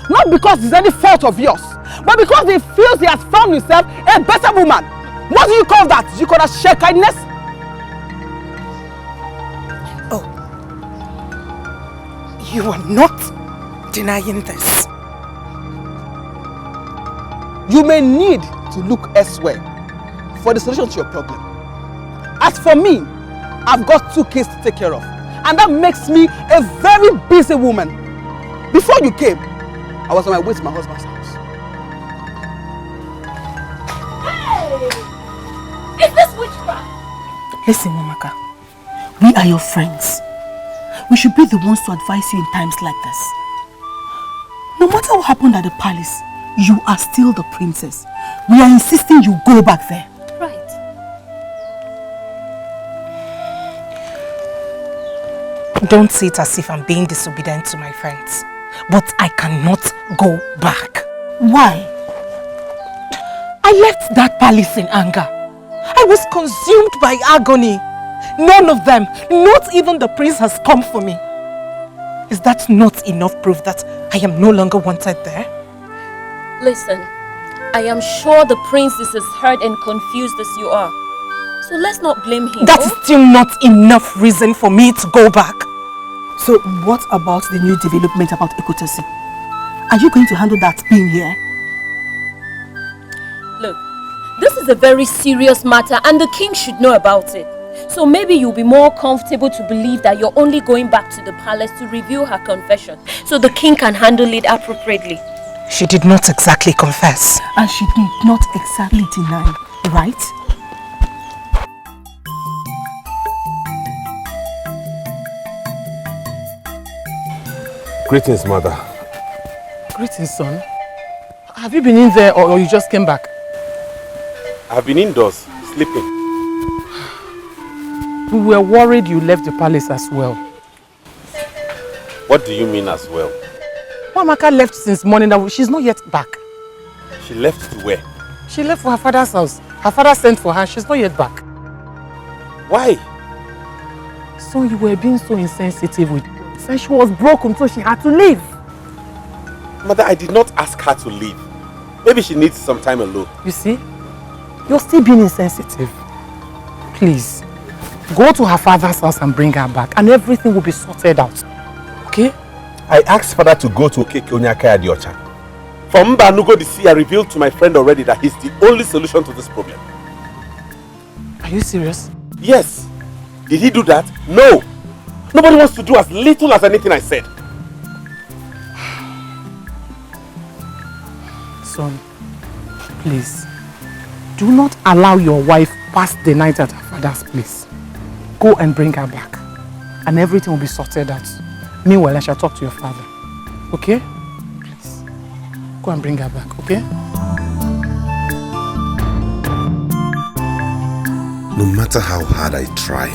Not because it's any fault of yours, but because he feels he has found himself a better woman. What do you call that? Do you call that sheer kindness? Oh. You are not denying this. You may need to look elsewhere for the solution to your problem. As for me, I've got 2 kids to take care of, and that makes me a very busy woman. Before you came, I was on my way to my husband's house. Hey! Is this witchcraft? Listen, Wamaka, we are your friends. We should be the ones to advise you in times like this. No matter what happened at the palace, you are still the princess. We are insisting you go back there. Right. Don't see it as if I'm being disobedient to my friends. But I cannot go back. Why? I left that palace in anger. I was consumed by agony. None of them, not even the prince, has come for me. Is that not enough proof that I am no longer wanted there? Listen, I am sure the prince is as hurt and confused as you are. So let's not blame him. That is still not enough reason for me to go back. So what about the new development about Ekotesi? Are you going to handle that being here? Look, this is a very serious matter and the king should know about it. So maybe you'll be more comfortable to believe that you're only going back to the palace to review her confession so the king can handle it appropriately. She did not exactly confess. And she did not exactly deny, right? Greetings, mother. Greetings, son. Have you been in there or you just came back? I've been indoors, sleeping. We were worried you left the palace as well. What do you mean as well? Amaka left since morning. She's not yet back. She left to where? She left for her father's house. Her father sent for her. She's not yet back. Why? So you were being so insensitive with her. Said she was broken, so she had to leave. Mother, I did not ask her to leave. Maybe she needs some time alone. You see? You're still being insensitive. Please, go to her father's house and bring her back and everything will be sorted out. Okay? I asked father to go to Okeke Onyaka Adiocha. For Mbanugo the sea, I revealed to my friend already that he's the only solution to this problem. Are you serious? Yes. Did he do that? No. Nobody wants to do as little as anything I said. Son, please, do not allow your wife pass the night at her father's place. Go and bring her back and everything will be sorted out. Meanwhile, I shall talk to your father. Okay? Please, go and bring her back, okay? No matter how hard I try,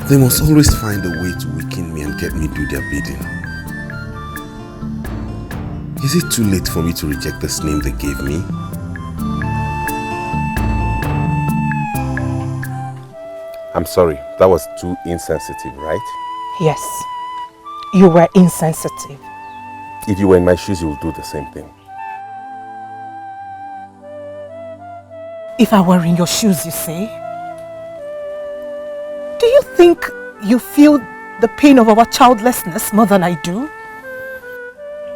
they must always find a way to weaken me and get me do their bidding. Is it too late for me to reject this name they gave me? I'm sorry, that was too insensitive, right? Yes, you were insensitive. If you were in my shoes, you would do the same thing. If I were in your shoes, you say? Do you think you feel the pain of our childlessness more than I do?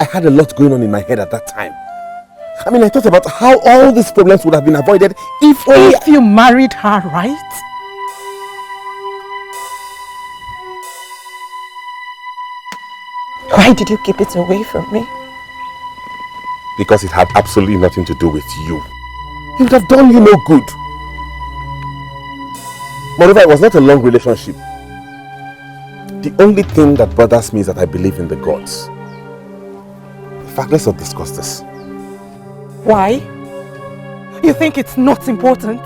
I had a lot going on in my head at that time. I mean, I thought about how all these problems would have been avoided if only... If you married her, right? Why did you keep it away from me? Because it had absolutely nothing to do with you. It would have done you no good. Moreover, it was not a long relationship. The only thing that bothers me is that I believe in the gods. In fact, let's not discuss this. Why? You think it's not important?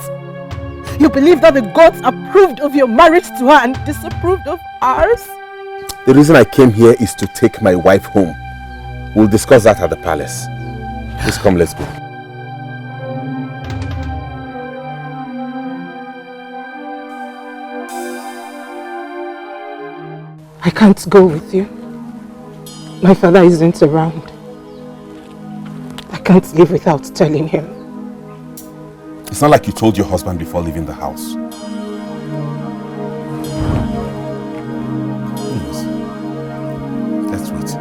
You believe that the gods approved of your marriage to her and disapproved of ours? The reason I came here is to take my wife home. We'll discuss that at the palace. Please come, let's go. I can't go with you. My father isn't around. I can't leave without telling him. It's not like you told your husband before leaving the house. Please, let's wait.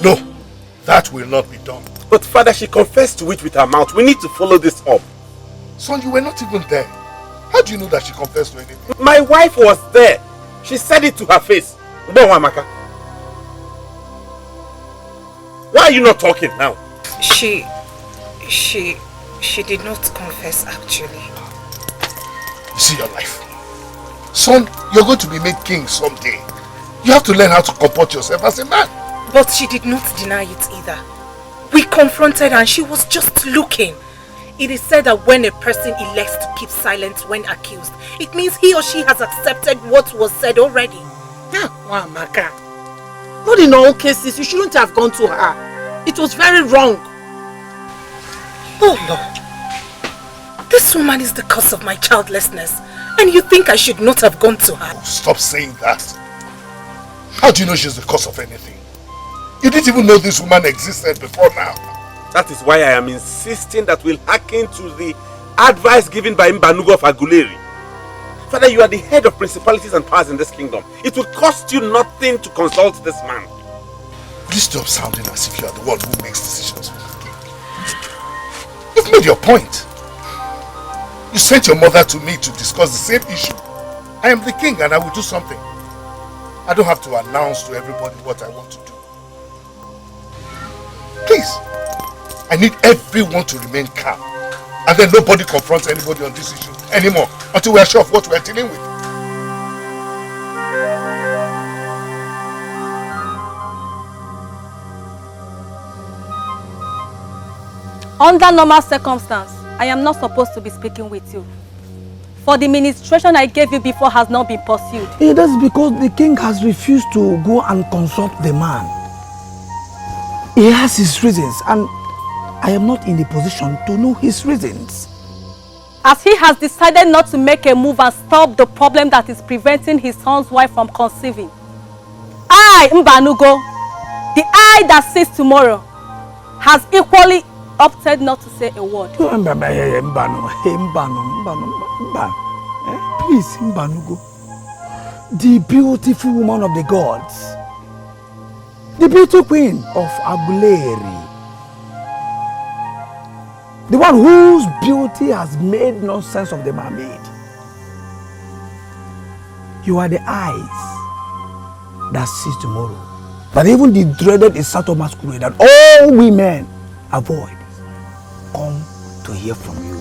No, that will not be done. But father, she confessed to it with her mouth. We need to follow this up. Son, you were not even there. How do you know that she confessed to anything? My wife was there. She said it to her face. Amaka. Why are you not talking now? She did not confess actually. You see your life. Son, you're going to be made king someday. You have to learn how to comport yourself as a man. But she did not deny it either. We confronted her and she was just looking. It is said that when a person elects to keep silent when accused, it means he or she has accepted what was said already. Wow, Amaka. Not in all cases, you shouldn't have gone to her. It was very wrong. Oh Lord, this woman is the cause of my childlessness, and you think I should not have gone to her? Stop saying that. How do you know she's the cause of anything? You didn't even know this woman existed before now. That is why I am insisting that we'll hearken to the advice given by Mbanugo of Aguleri. Father, you are the head of principalities and powers in this kingdom. It will cost you nothing to consult this man. Please stop sounding as if you are the one who makes decisions for the king. You've made your point. You sent your mother to me to discuss the same issue. I am the king and I will do something. I don't have to announce to everybody what I want to do. Please, I need everyone to remain calm. And then nobody confronts anybody on this issue anymore until we are sure of what we are dealing with. Under normal circumstances, I am not supposed to be speaking with you. For the ministration I gave you before has not been pursued. That's because the king has refused to go and consult the man. He has his reasons and I am not in the position to know his reasons. As he has decided not to make a move and stop the problem that is preventing his son's wife from conceiving, I, Mbanugo, the I that sees tomorrow, has equally opted not to say a word. Please, Mbanugo, the beautiful woman of the gods, the beautiful queen of Aguleri, the one whose beauty has made nonsense of the mermaid. You are the eyes that sees tomorrow. But even the dreaded Isato masquerade that all women avoid come to hear from you.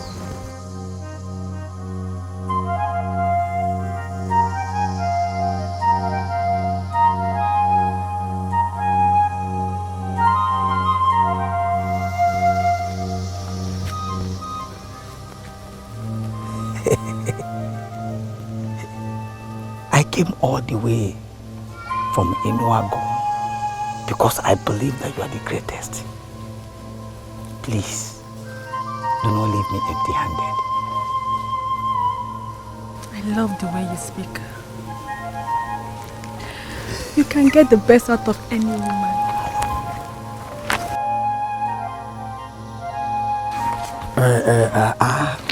I came all the way from Inuago because I believe that you are the greatest. Please, do not leave me empty-handed. I love the way you speak. You can get the best out of any woman.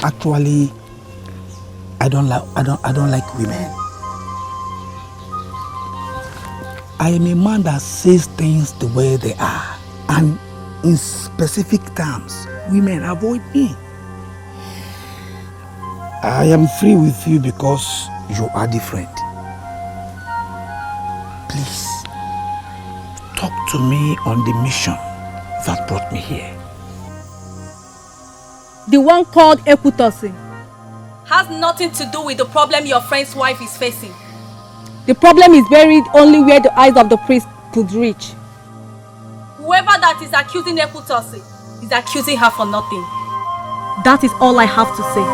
Actually, I don't like women. I am a man that says things the way they are, and in specific terms, women avoid me. I am free with you because you are different. Please, talk to me on the mission that brought me here. The one called Ekutosi has nothing to do with the problem your friend's wife is facing. The problem is buried only where the eyes of the priest could reach. Whoever that is accusing Ekutosi is accusing her for nothing. That is all I have to say.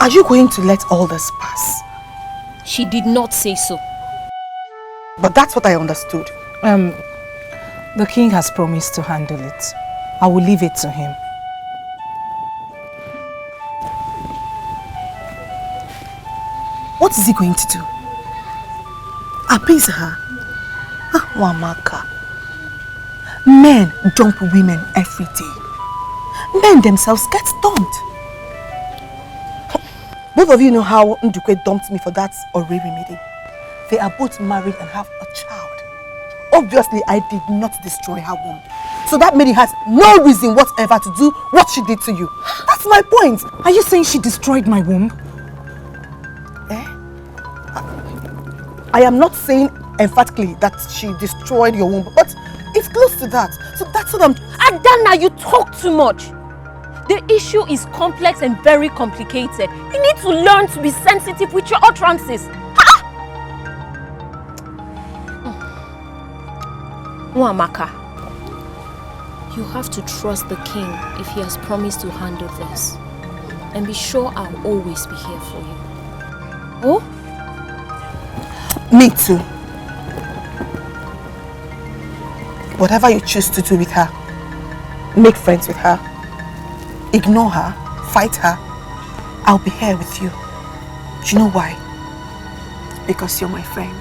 Are you going to let all this pass? She did not say so. But that's what I understood. The king has promised to handle it. I will leave it to him. What is he going to do? Appease her? Wamaka. Men dump women every day. Men themselves get dumped. Both of you know how Ndukwe dumped me for that Oriri meeting. They are both married and have a child. Obviously, I did not destroy her womb. So that lady has no reason whatever to do what she did to you. That's my point. Are you saying she destroyed my womb? I am not saying emphatically that she destroyed your womb, but it's close to that. So that's what I'm... Adana, you talk too much. The issue is complex and very complicated. You need to learn to be sensitive with your utterances. Wamaka, you have to trust the king if he has promised to handle this. And be sure I'll always be here for you. Oh? Me too. Whatever you choose to do with her, make friends with her, ignore her, fight her, I'll be here with you. Do you know why? Because you're my friend.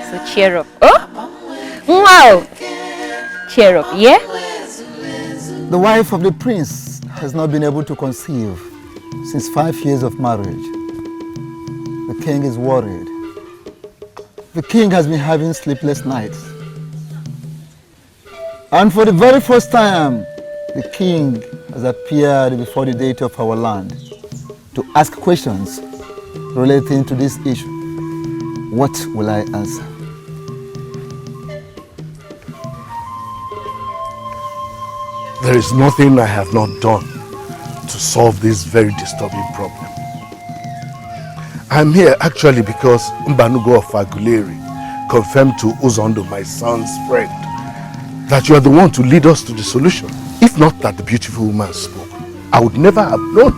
So cheer up. Oh? Wow! Cheer up, yeah? The wife of the prince has not been able to conceive since 5 years of marriage. The king is worried. The king has been having sleepless nights. And for the very first time, the king has appeared before the deity of our land to ask questions relating to this issue. What will I answer? There is nothing I have not done to solve this very disturbing problem. I'm here actually because Mbanugo of Aguleri confirmed to Uzondo, my son's friend, that you are the one to lead us to the solution. If not that the beautiful woman spoke, I would never have known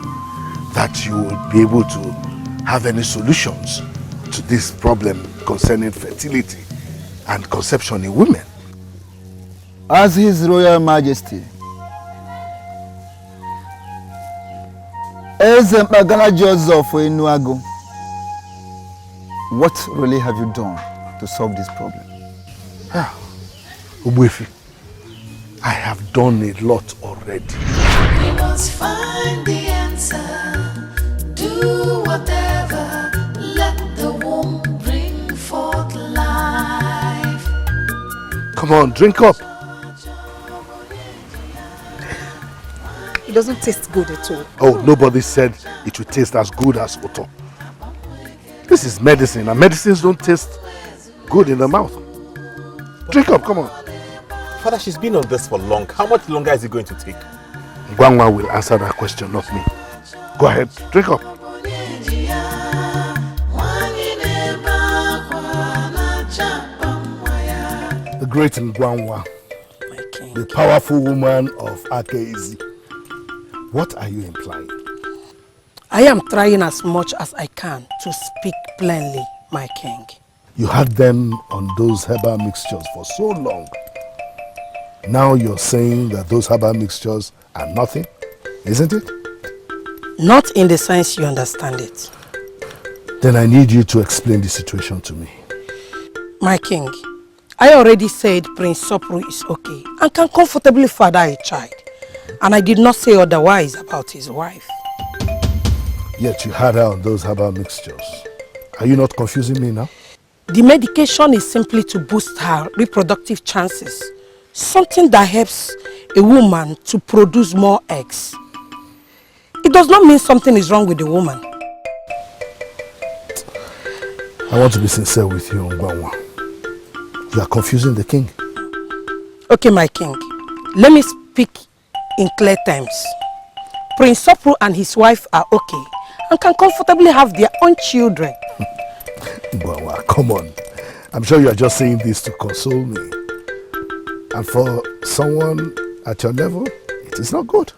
that you would be able to have any solutions to this problem concerning fertility and conception in women. As His Royal Majesty, Eze Mpagana Joseph Enuago, what really have you done to solve this problem? Ubuefi, I have done a lot already. We must find the answer. Do whatever. Let the womb bring forth life. Come on, drink up. It doesn't taste good at all. Oh, nobody said it would taste as good as Oto. This is medicine, and medicines don't taste good in the mouth. Drink up, come on. Father, she's been on this for long. How much longer is it going to take? Gwangwa will answer that question, not me. Go ahead, drink up. The great Ngwangwa, the powerful woman of Akezi. What are you implying? I am trying as much as I can to speak plainly, my king. You had them on those herbal mixtures for so long. Now you're saying that those herbal mixtures are nothing, isn't it? Not in the sense you understand it. Then I need you to explain the situation to me. My king, I already said Prince Sopru is okay and can comfortably father a child. And I did not say otherwise about his wife. Yet you had her on those herbal mixtures. Are you not confusing me now? The medication is simply to boost her reproductive chances. Something that helps a woman to produce more eggs. It does not mean something is wrong with the woman. I want to be sincere with you, Ngwangwa. You are confusing the king. Okay, my king. Let me speak in clear terms. Prince Sopru and his wife are okay and can comfortably have their own children. Ngwangwa, come on. I'm sure you are just saying this to console me. And for someone at your level, it is not good.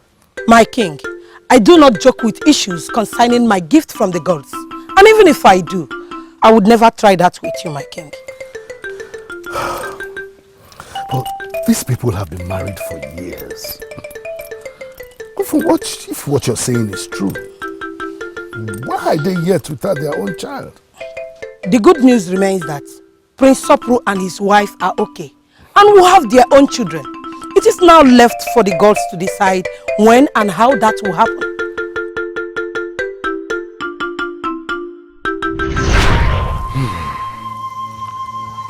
My king, I do not joke with issues concerning my gift from the gods. And even if I do, I would never try that with you, my king. But these people have been married for years. If what you're saying is true, why are they yet without their own child? The good news remains that Prince Sopru and his wife are okay and will have their own children. It is now left for the gods to decide when and how that will happen.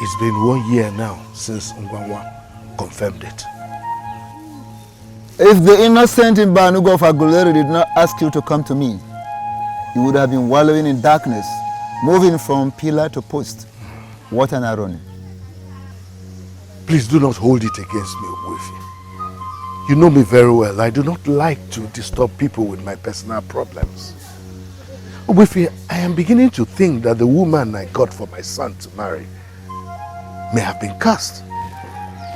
It's been 1 year now since Ngwangwa confirmed it. If the innocent Mbanugo of Aguleri did not ask you to come to me, you would have been wallowing in darkness, moving from pillar to post. What an irony. Please do not hold it against me, Obuefi. You know me very well. I do not like to disturb people with my personal problems. Obuefi, I am beginning to think that the woman I got for my son to marry may have been cursed.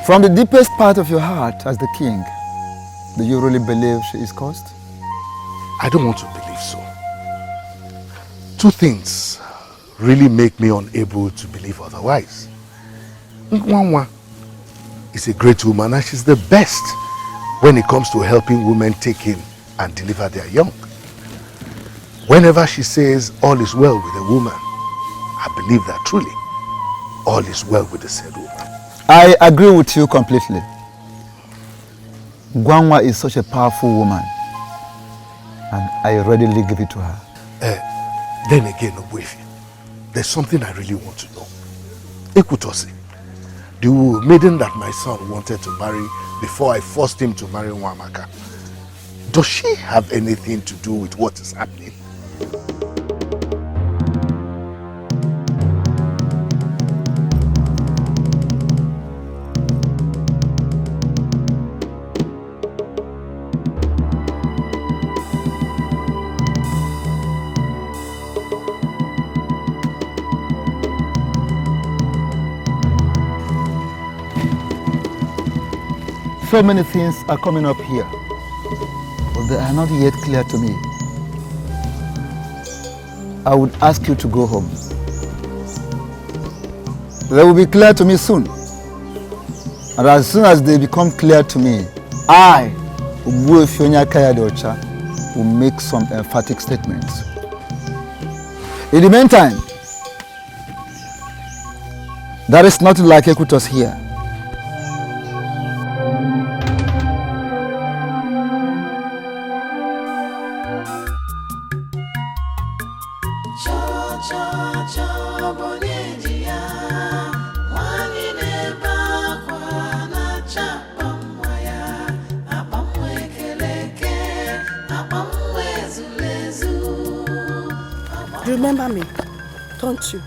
From the deepest part of your heart as the king, do you really believe she is cursed? I don't want to believe so. Two things really make me unable to believe otherwise. Ngwangwa is a great woman and she's the best when it comes to helping women take in and deliver their young. Whenever she says all is well with a woman, I believe that truly all is well with the said woman. I agree with you completely. Gwangwa is such a powerful woman, and I readily give it to her. Then again, Obuefi, there's something I really want to know. Ekutosi, the maiden that my son wanted to marry before I forced him to marry Nwamaka, does she have anything to do with what is happening? So many things are coming up here, but they are not yet clear to me. I would ask you to go home. They will be clear to me soon. And as soon as they become clear to me, I, Obuefi Onyakayadeocha, will make some emphatic statements. In the meantime, there is nothing like Ekutos here. Remember me, don't you?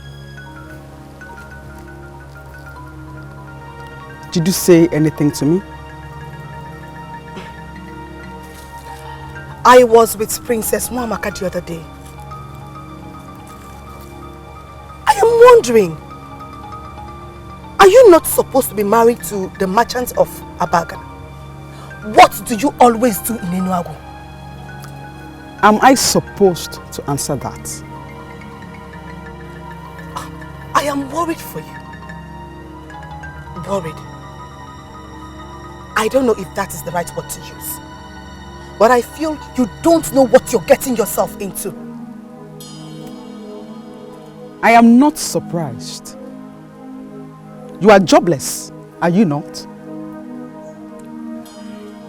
Did you say anything to me? I was with Princess Nwamaka the other day. I am wondering, are you not supposed to be married to the merchant of Abaga? What do you always do in Enuagu? Am I supposed to answer that? I am worried for you. Worried. I don't know if that is the right word to use. But I feel you don't know what you're getting yourself into. I am not surprised. You are jobless, are you not?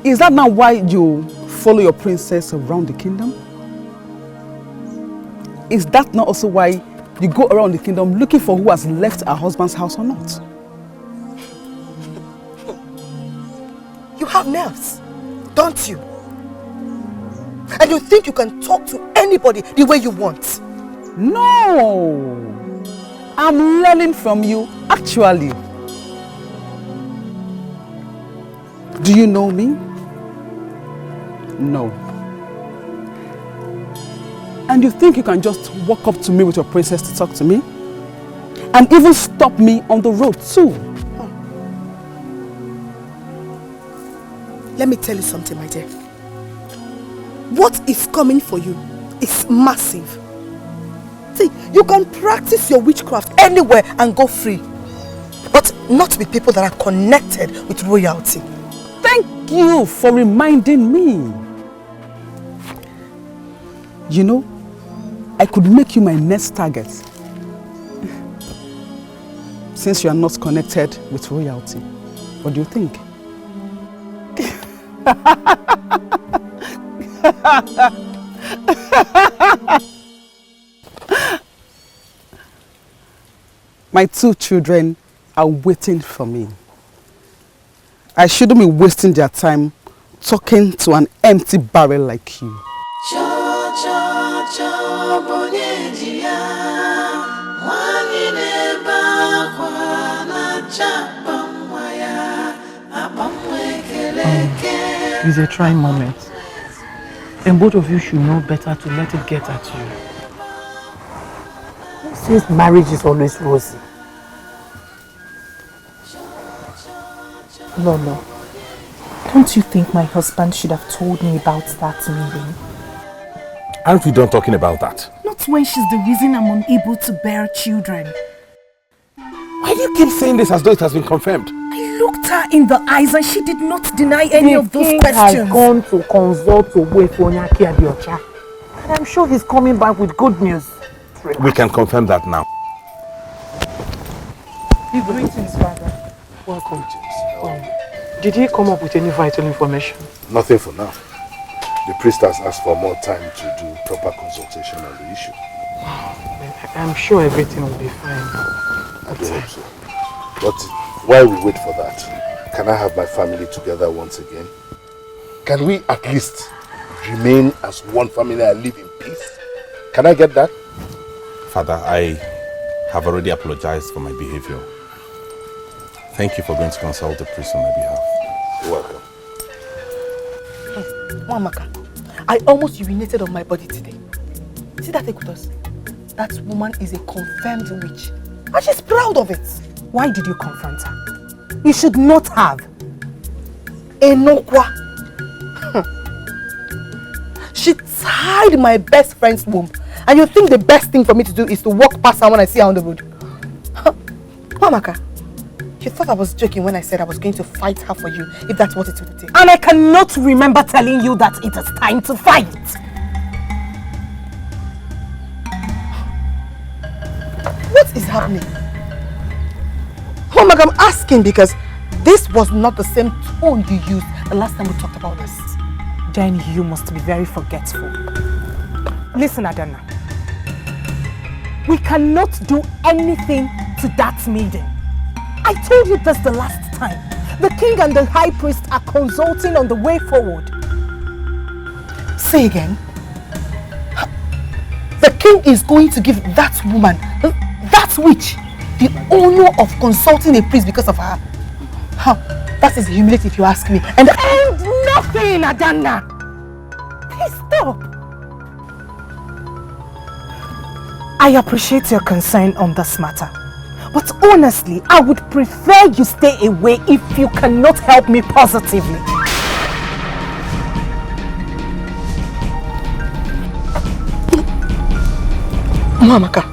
Is that not why you follow your princess around the kingdom? Is that not also why you go around the kingdom looking for who has left her husband's house or not? You have nerves, don't you? And you think you can talk to anybody the way you want? No! I'm learning from you, actually. Do you know me? No. And you think you can just walk up to me with your princess to talk to me? And even stop me on the road too? Let me tell you something, my dear. What is coming for you is massive. See, you can practice your witchcraft anywhere and go free. But not with people that are connected with royalty. Thank you for reminding me. You know, I could make you my next target. Since you are not connected with royalty. What do you think? My 2 children are waiting for me. I shouldn't be wasting their time talking to an empty barrel like you. It's a trying moment. And both of you should know better to let it get at you. Since marriage is always rosy. Lolo, don't you think my husband should have told me about that meeting? Aren't we done talking about that? Not when she's the reason I'm unable to bear children. Why do you keep saying this as though it has been confirmed? I looked her in the eyes and she did not deny any of those questions. The king has gone to consult with Onyaki Adiocha. And I'm sure he's coming back with good news. We can confirm that now. Greetings, Father. Welcome. Did he come up with any vital information? Nothing for now. The priest has asked for more time to do proper consultation on the issue. I'm sure everything will be fine. I do hope so. But while we wait for that, can I have my family together once again? Can we at least remain as one family and live in peace? Can I get that? Father, I have already apologized for my behavior. Thank you for going to consult the priest on my behalf. You're welcome. Mwamaka, I almost urinated on my body today. See that Ekutos? That woman is a confirmed witch. And she's proud of it. Why did you confront her? You should not have. Enokwa. She tied my best friend's womb. And you think the best thing for me to do is to walk past her when I see her on the road? Mwamaka, you thought I was joking when I said I was going to fight her for you, if that's what it would take. And I cannot remember telling you that it is time to fight. What is happening? Mwamaka, I'm asking because this was not the same tone you used the last time we talked about this. Jenny, you must be very forgetful. Listen, Adana. We cannot do anything to that maiden. I told you this the last time. The king and the high priest are consulting on the way forward. Say again. The king is going to give that woman, that witch, the honor of consulting a priest because of her. That is humility if you ask me. And nothing, Adana. Please stop. I appreciate your concern on this matter. But honestly, I would prefer you stay away if you cannot help me positively. Mwamaka,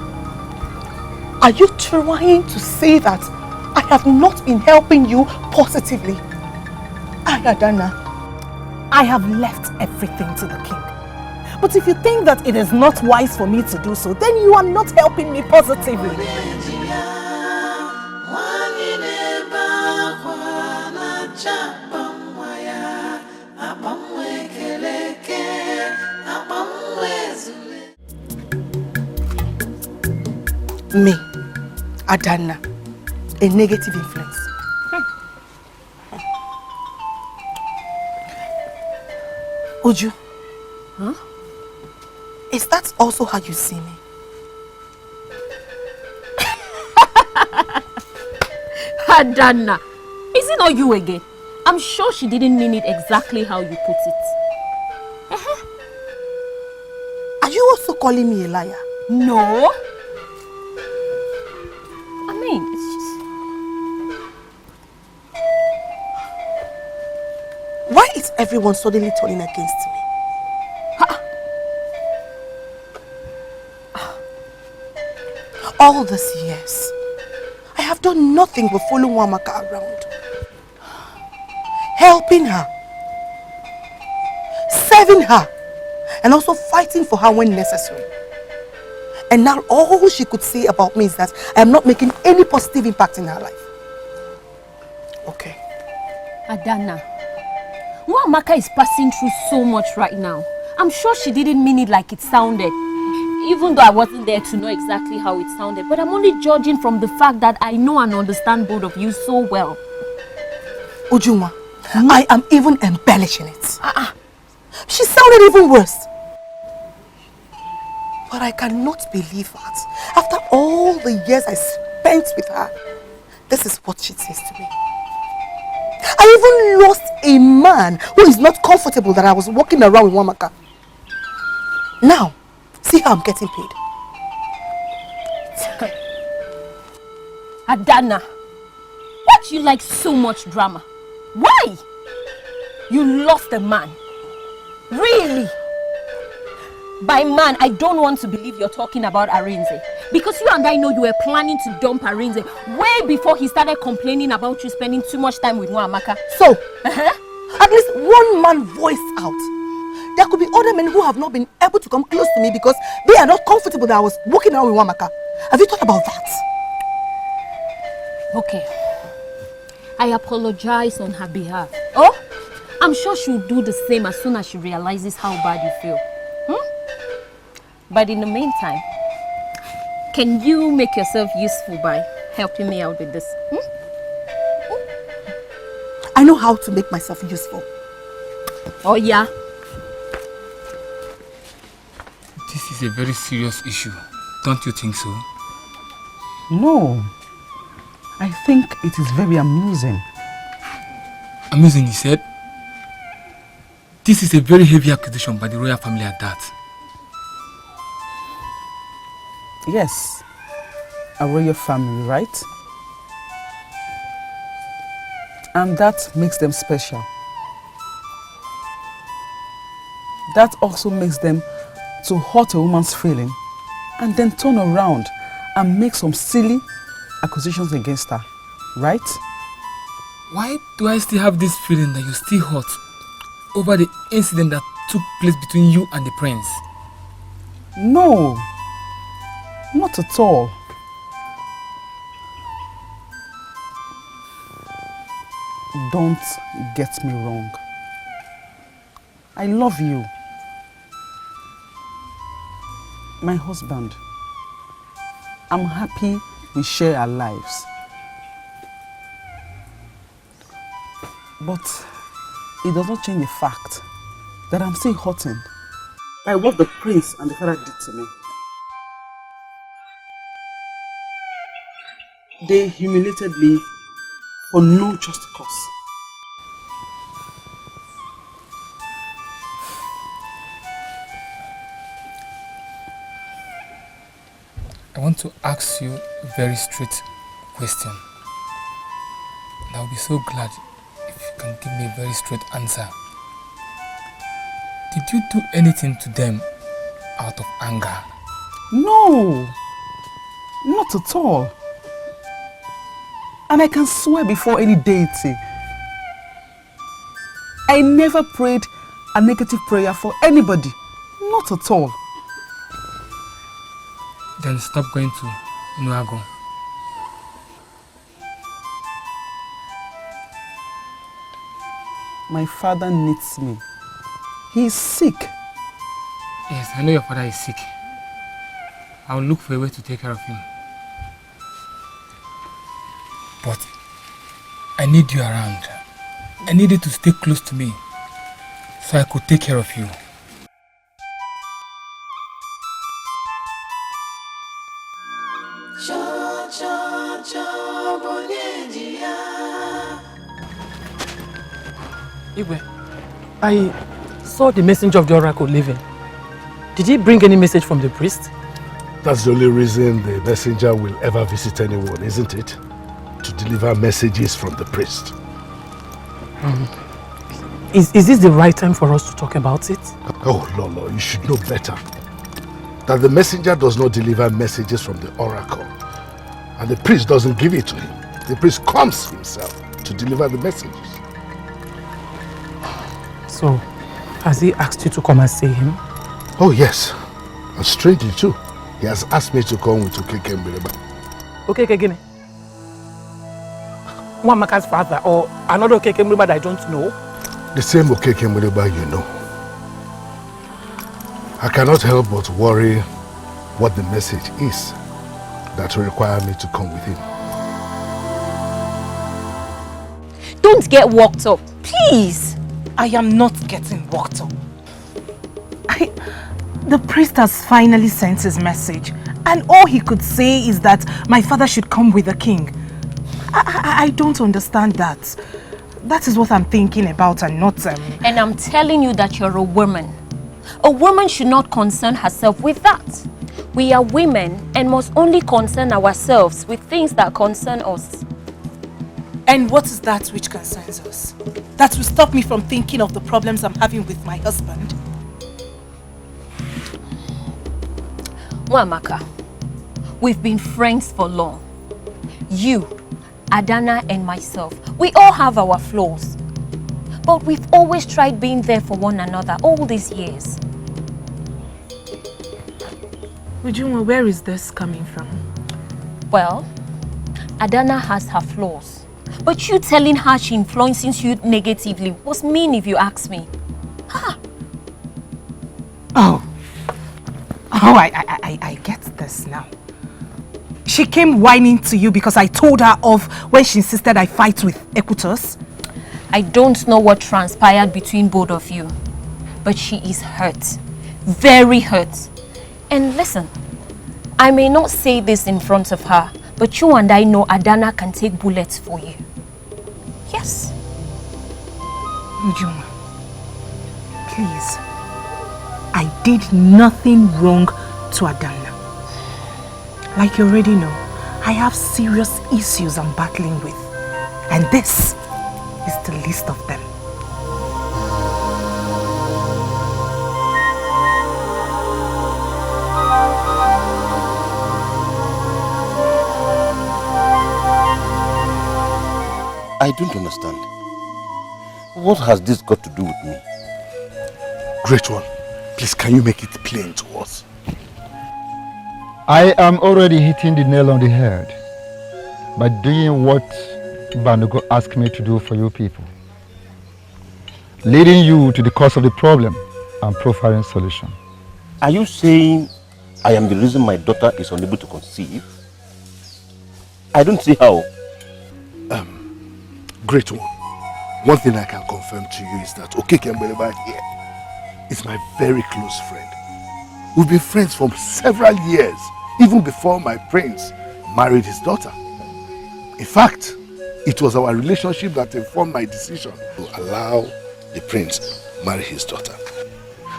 are you trying to say that I have not been helping you positively? Adana, I have left everything to the king. But if you think that it is not wise for me to do so, then you are not helping me positively. Me, Adana, a negative influence. Uju, huh? Is that also how you see me? Adana, is it not you again? I'm sure she didn't mean it exactly how you put it. Are you also calling me a liar? No. I mean, it's just... Why is everyone suddenly turning against me? All these years, I have done nothing but follow Mwamaka around. Helping her. Serving her. And also fighting for her when necessary. And now all she could say about me is that I am not making any positive impact in her life. Okay. Adana, Mwamaka is passing through so much right now. I'm sure she didn't mean it like it sounded. Even though I wasn't there to know exactly how it sounded. But I'm only judging from the fact that I know and understand both of you so well. Ujuma, I am even embellishing it. She sounded even worse. But I cannot believe that after all the years I spent with her, this is what she says to me. I even lost a man who is not comfortable that I was walking around with Mwamaka. Now, see how I'm getting paid. Adana, why do you like so much drama? Why? You lost a man. Really? By man, I don't want to believe you're talking about Arinze. Because you and I know you were planning to dump Arinze way before he started complaining about you spending too much time with Nwamaka. So, at least one man voiced out. There could be other men who have not been able to come close to me because they are not comfortable that I was walking around with Nwamaka. Have you thought about that? Okay. I apologize on her behalf. Oh, I'm sure she'll do the same as soon as she realizes how bad you feel. But in the meantime, can you make yourself useful by helping me out with this? I know how to make myself useful. Oh, yeah? This is a very serious issue. Don't you think so? No. I think it is very amusing. Amusing, you said? This is a very heavy accusation by the royal family at that. Yes. A royal family, right? And that makes them special. That also makes them to hurt a woman's feeling and then turn around and make some silly accusations against her, right? Why do I still have this feeling that you're still hurt over the incident that took place between you and the prince? No, not at all. Don't get me wrong. I love you. My husband. I'm happy we share our lives. But it does not change the fact that I'm still hurting by what the prince and the father did to me. They humiliated me for no just cause. I want to ask you a very straight question. And I'll be so glad if you can give me a very straight answer. Did you do anything to them out of anger? No, not at all. And I can swear before any deity, I never prayed a negative prayer for anybody. Not at all. Then stop going to Nuago. My father needs me. He is sick. Yes, I know your father is sick. I'll look for a way to take care of him. But I need you around. I need you to stay close to me so I could take care of you. Igwe, I saw the messenger of the oracle leaving. Did he bring any message from the priest? That's the only reason the messenger will ever visit anyone, isn't it? To deliver messages from the priest. Is this the right time for us to talk about it? Oh, Lolo, you should know better. That the messenger does not deliver messages from the oracle. And the priest doesn't give it to him. The priest comes himself to deliver the messages. So, has he asked you to come and see him? Oh, yes. And strangely too. He has asked me to come with Okeke Mbireba. Okeke Gine? Nwamaka's father or another Okeke Mbireba that I don't know? The same Okeke Mbireba you know. I cannot help but worry what the message is that will require me to come with him. Don't get worked up, please. I am not getting worked up. The priest has finally sent his message, and all he could say is that my father should come with the king. I don't understand that. That is what I'm thinking about and not... And I'm telling you that you're a woman. A woman should not concern herself with that. We are women and must only concern ourselves with things that concern us. And what is that which concerns us? That will stop me from thinking of the problems I'm having with my husband? Nwamaka, We've been friends for long. You, Adana and myself, we all have our flaws. But we've always tried being there for one another all these years. Ujunwa, where is this coming from? Well, Adana has her flaws. But you telling her she influences you negatively was mean if you ask me. Huh. I get this now. She came whining to you because I told her off when she insisted I fight with Accusations. I don't know what transpired between both of you, but she is hurt. Very hurt. And listen, I may not say this in front of her, but you and I know Adana can take bullets for you. Yes. Ujunwa, please. I did nothing wrong to Adana. Like you already know, I have serious issues I'm battling with. And this is the least of them. I don't understand. What has this got to do with me? Great one, please can you make it plain to us? I am already hitting the nail on the head by doing what Banugo asked me to do for you people. Leading you to the cause of the problem and profiling solution. Are you saying I am the reason my daughter is unable to conceive? I don't see how. Great one. One thing I can confirm to you is that Okekembeleba here is my very close friend. We've been friends for several years, even before my prince married his daughter. In fact, it was our relationship that informed my decision to allow the prince marry his daughter.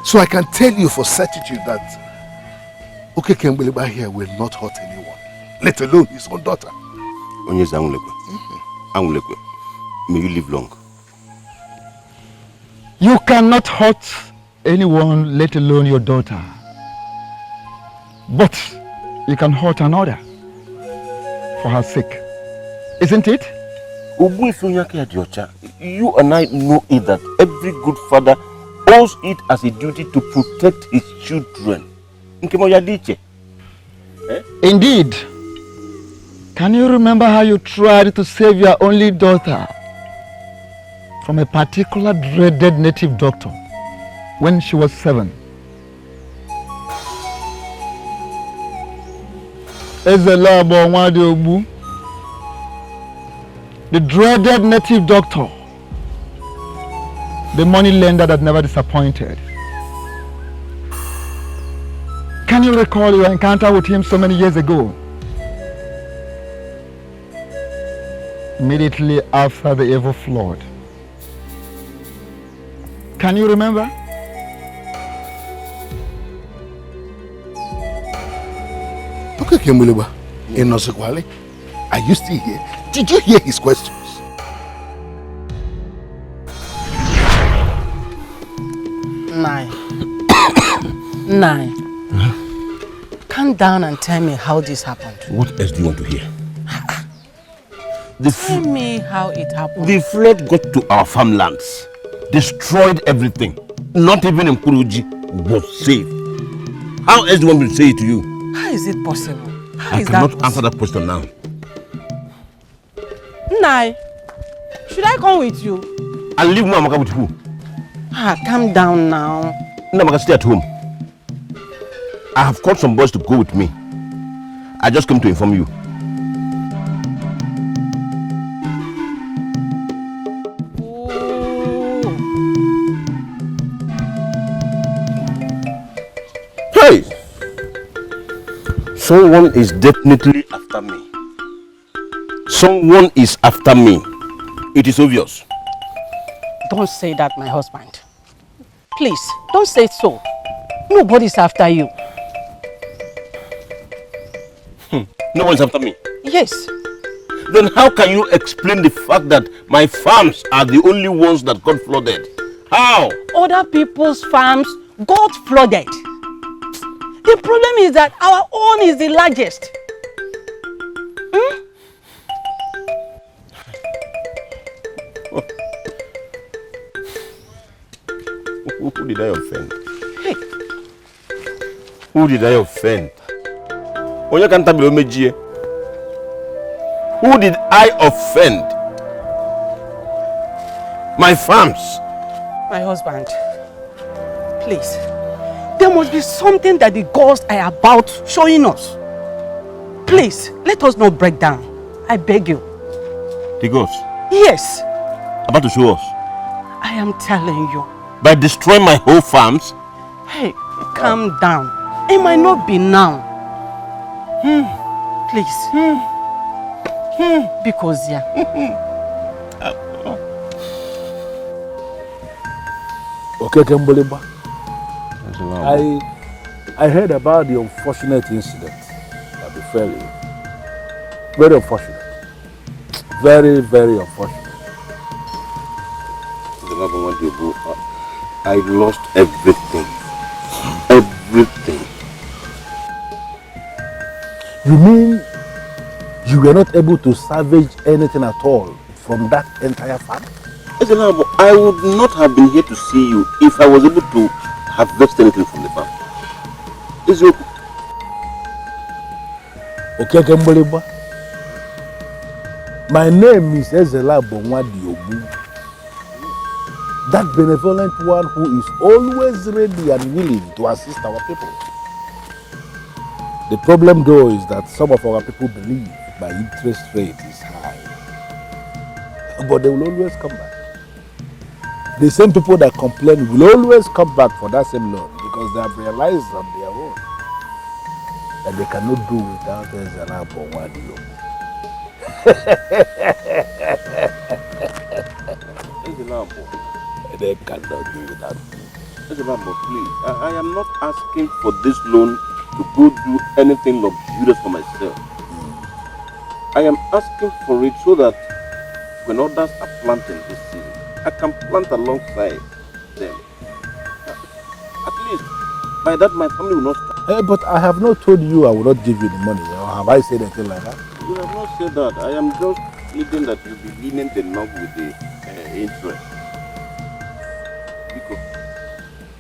So I can tell you for certitude that Okekembeleba here will not hurt anyone, let alone his own daughter. May you live long. You cannot hurt anyone, let alone your daughter. But you can hurt another for her sake. Isn't it? You and I know it that every good father owes it as a duty to protect his children. Indeed. Can you remember how you tried to save your only daughter from a particular dreaded native doctor when she was 7? The dreaded native doctor, the money lender that never disappointed. Can you recall your encounter with him so many years ago? Immediately after the evil flood. Can you remember? Okay, Kembuleba, in Nosekwale, are you still here? Did you hear his questions? Nine. Calm down and tell me how this happened. What else do you want to hear? Tell me how it happened. The flood got to our farmlands, destroyed everything. Not even Mkuruji was saved. How else do you want me to say it to you? How is it possible? How I is cannot that answer that question now. Nai, should I come with you? I'll leave Mamaka with who? Calm down now. Namaka, stay at home. I have called some boys to go with me. I just came to inform you. Hey! Someone is definitely after me. Someone is after me. It is obvious. Don't say that, my husband. Please, don't say so. Nobody's after you. No one's after me? Yes. Then how can you explain the fact that my farms are the only ones that got flooded? How? Other people's farms got flooded. The problem is that our own is the largest. Who did I offend? Hey. Who did I offend? Who did I offend? My farms. My husband, please. There must be something that the gods are about showing us. Please, let us not break down. I beg you. The gods? Yes. About to show us? I am telling you. By destroying my whole farms? Hey, calm down. It might not be now. Please. Because, yeah. Okay, Kemboliba. I heard about the unfortunate incident that befell you. Very unfortunate. Very, very unfortunate. I lost everything. Everything. You mean you were not able to salvage anything at all from that entire farm? I would not have been here to see you if I was able to harvest anything from the farm. Is it okay, Kemboliba? My name is Ezela Bonwadiobu. That benevolent one who is always ready and willing to assist our people. The problem though is that some of our people believe my interest rate is high. But they will always come back. The same people that complain will always come back for that same loan because they have realized on their own that they cannot do without Ezela Bonwadiobu. They cannot do without me. Please, I am not asking for this loan to go do anything luxurious for myself. I am asking for it so that when others are planting this season, I can plant alongside them. At least by that my family will not start. Hey, but I have not told you I will not give you the money. Or have I said anything like that? You have not said that. I am just pleading that you be lenient enough with the interest.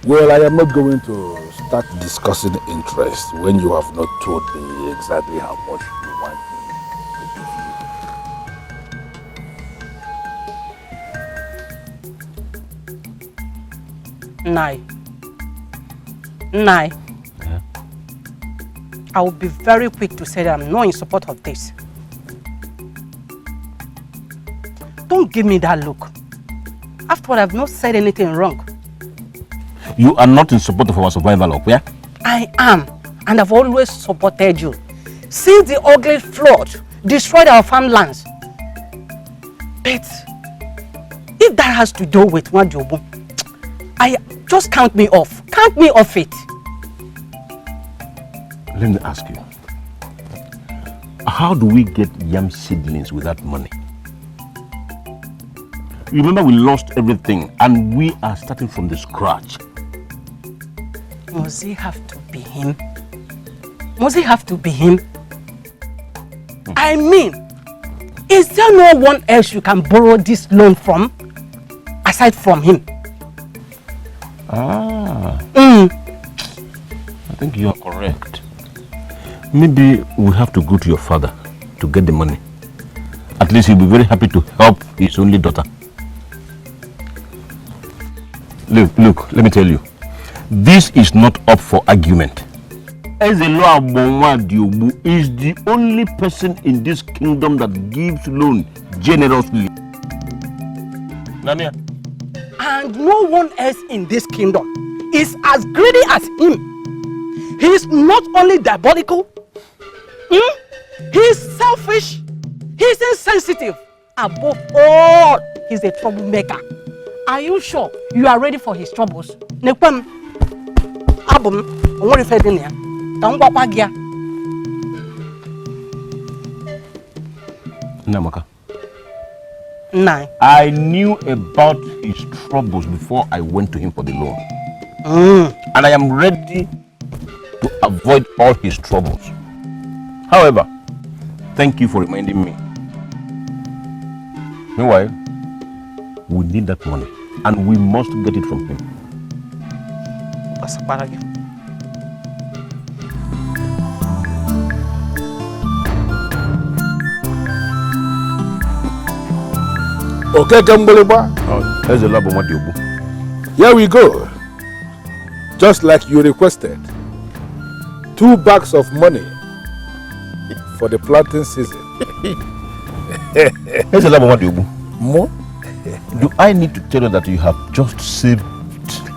Well, I am not going to start discussing interest when you have not told me exactly how much you want me to give you. Nai. Yeah. I will be very quick to say that I'm not in support of this. Don't give me that look. After all, I've not said anything wrong. You are not in support of our survival, okay? I am, and I've always supported you. Since the ugly flood destroyed our farmlands. But if that has to do with Nwajobu, just count me off. Count me off it. Let me ask you. How do we get yam seedlings without money? Remember, we lost everything and we are starting from the scratch. Must it have to be him? Must it have to be him? I mean, is there no one else you can borrow this loan from aside from him? I think you are correct. Maybe we have to go to your father to get the money. At least he'll be very happy to help his only daughter. Look, let me tell you. This is not up for argument. Ezelo Bonwadiobu is the only person in this kingdom that gives loan generously. Nania. And no one else in this kingdom is as greedy as him. He is not only diabolical, he is selfish, he is insensitive. Above all, he is a troublemaker. Are you sure you are ready for his troubles? Namaka. I knew about his troubles before I went to him for the loan. And I am ready to avoid all his troubles. However, Thank you for reminding me. Meanwhile, we need that money and we must get it from him. Okay, Gamboleba. Here we go. Just like you requested. 2 bags of money for the planting season. More? Do I need to tell you that you have just saved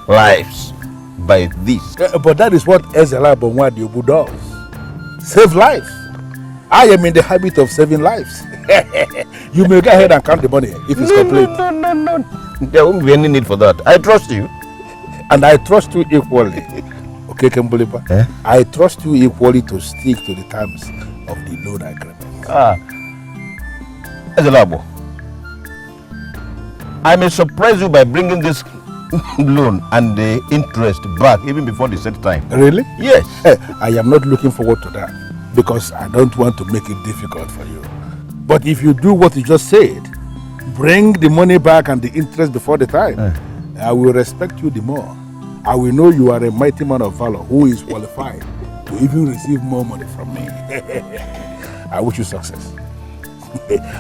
lives by this? But that is what Ezela Bonwadiobu does. Save lives. I am in the habit of saving lives. You may go ahead and count the money if it's complete. No. There won't be any need for that. I trust you. And I trust you equally. Okay, Kemboliba? I trust you equally to stick to the terms of the loan agreement. Ezelabo, I may surprise you by bringing this loan and the interest back even before the set time. Really? Yes. I am not looking forward to that because I don't want to make it difficult for you. But if you do what you just said, bring the money back and the interest before the time, I will respect you the more. I will know you are a mighty man of valor who is qualified to even receive more money from me. I wish you success.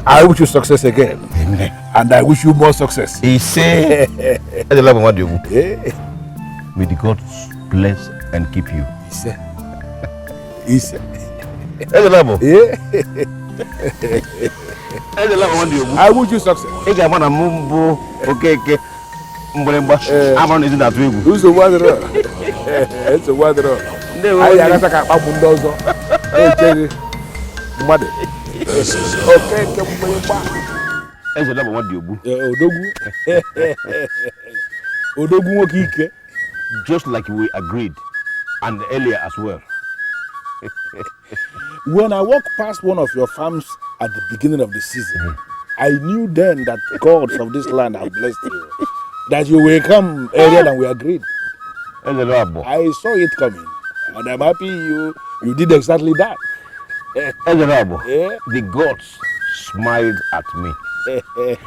I wish you success again. Amen. And I wish you more success. He said, May the gods bless and keep you. He said. I wish you success. Who's the one? It's the one. Just like we agreed, and earlier as well. When I walked past one of your farms at the beginning of the season, I knew then that the gods of this land have blessed you. That you will come earlier than we agreed. I saw it coming, and I'm happy you did exactly that. The gods smiled at me.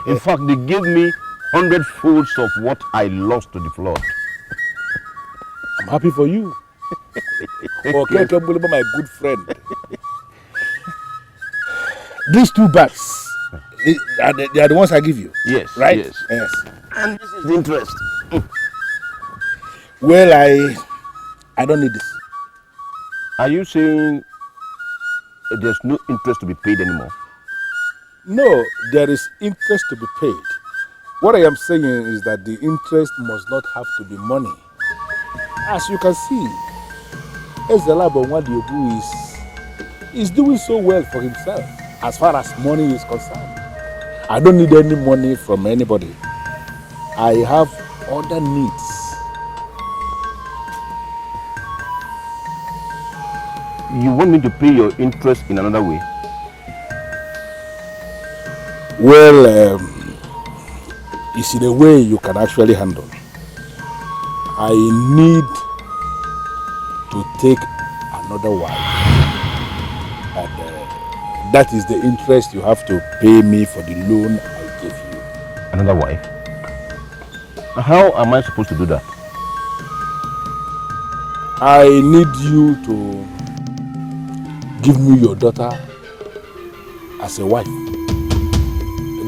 In fact, they gave me 100 folds of what I lost to the flood. I'm happy for you. Okay, my good friend. These 2 bags, they are the ones I give you. Yes. Right? Yes. And this is the interest. Well, I don't need this. Are you saying there's no interest to be paid anymore? No, there is interest to be paid. What I am saying is that the interest must not have to be money. As you can see, Ezelabo Nwadiobu is doing so well for himself as far as money is concerned. I don't need any money from anybody. I have other needs. You want me to pay your interest in another way? Well, it's in a way you can actually handle. I need to take another wife. And that is the interest you have to pay me for the loan I gave you. Another wife? How am I supposed to do that? I need you to give me your daughter as a wife.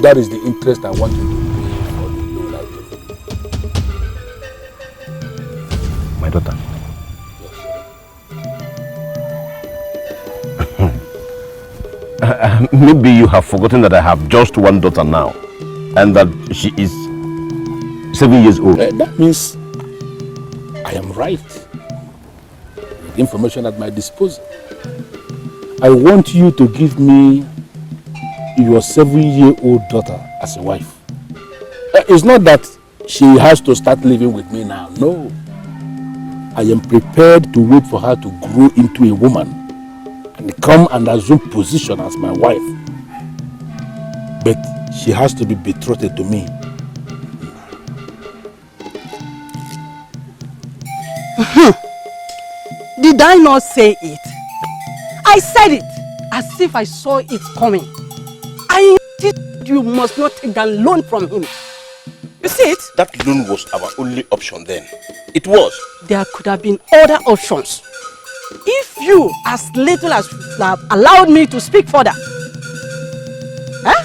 That is the interest I want you to pay for the loan I gave you. My daughter? Maybe you have forgotten that I have just one daughter now and that she is 7 years old. That means I am right. With information at my disposal. I want you to give me your 7-year-old daughter as a wife. It's not that she has to start living with me now. No. I am prepared to wait for her to grow into a woman and come and assume position as my wife. But she has to be betrothed to me. Did I not say it? I said it. as if I saw it coming. I insisted you must not take that loan from him. You see it? That loan was our only option then. It was. There could have been other options. If you, as little as you have allowed me to speak further. Huh?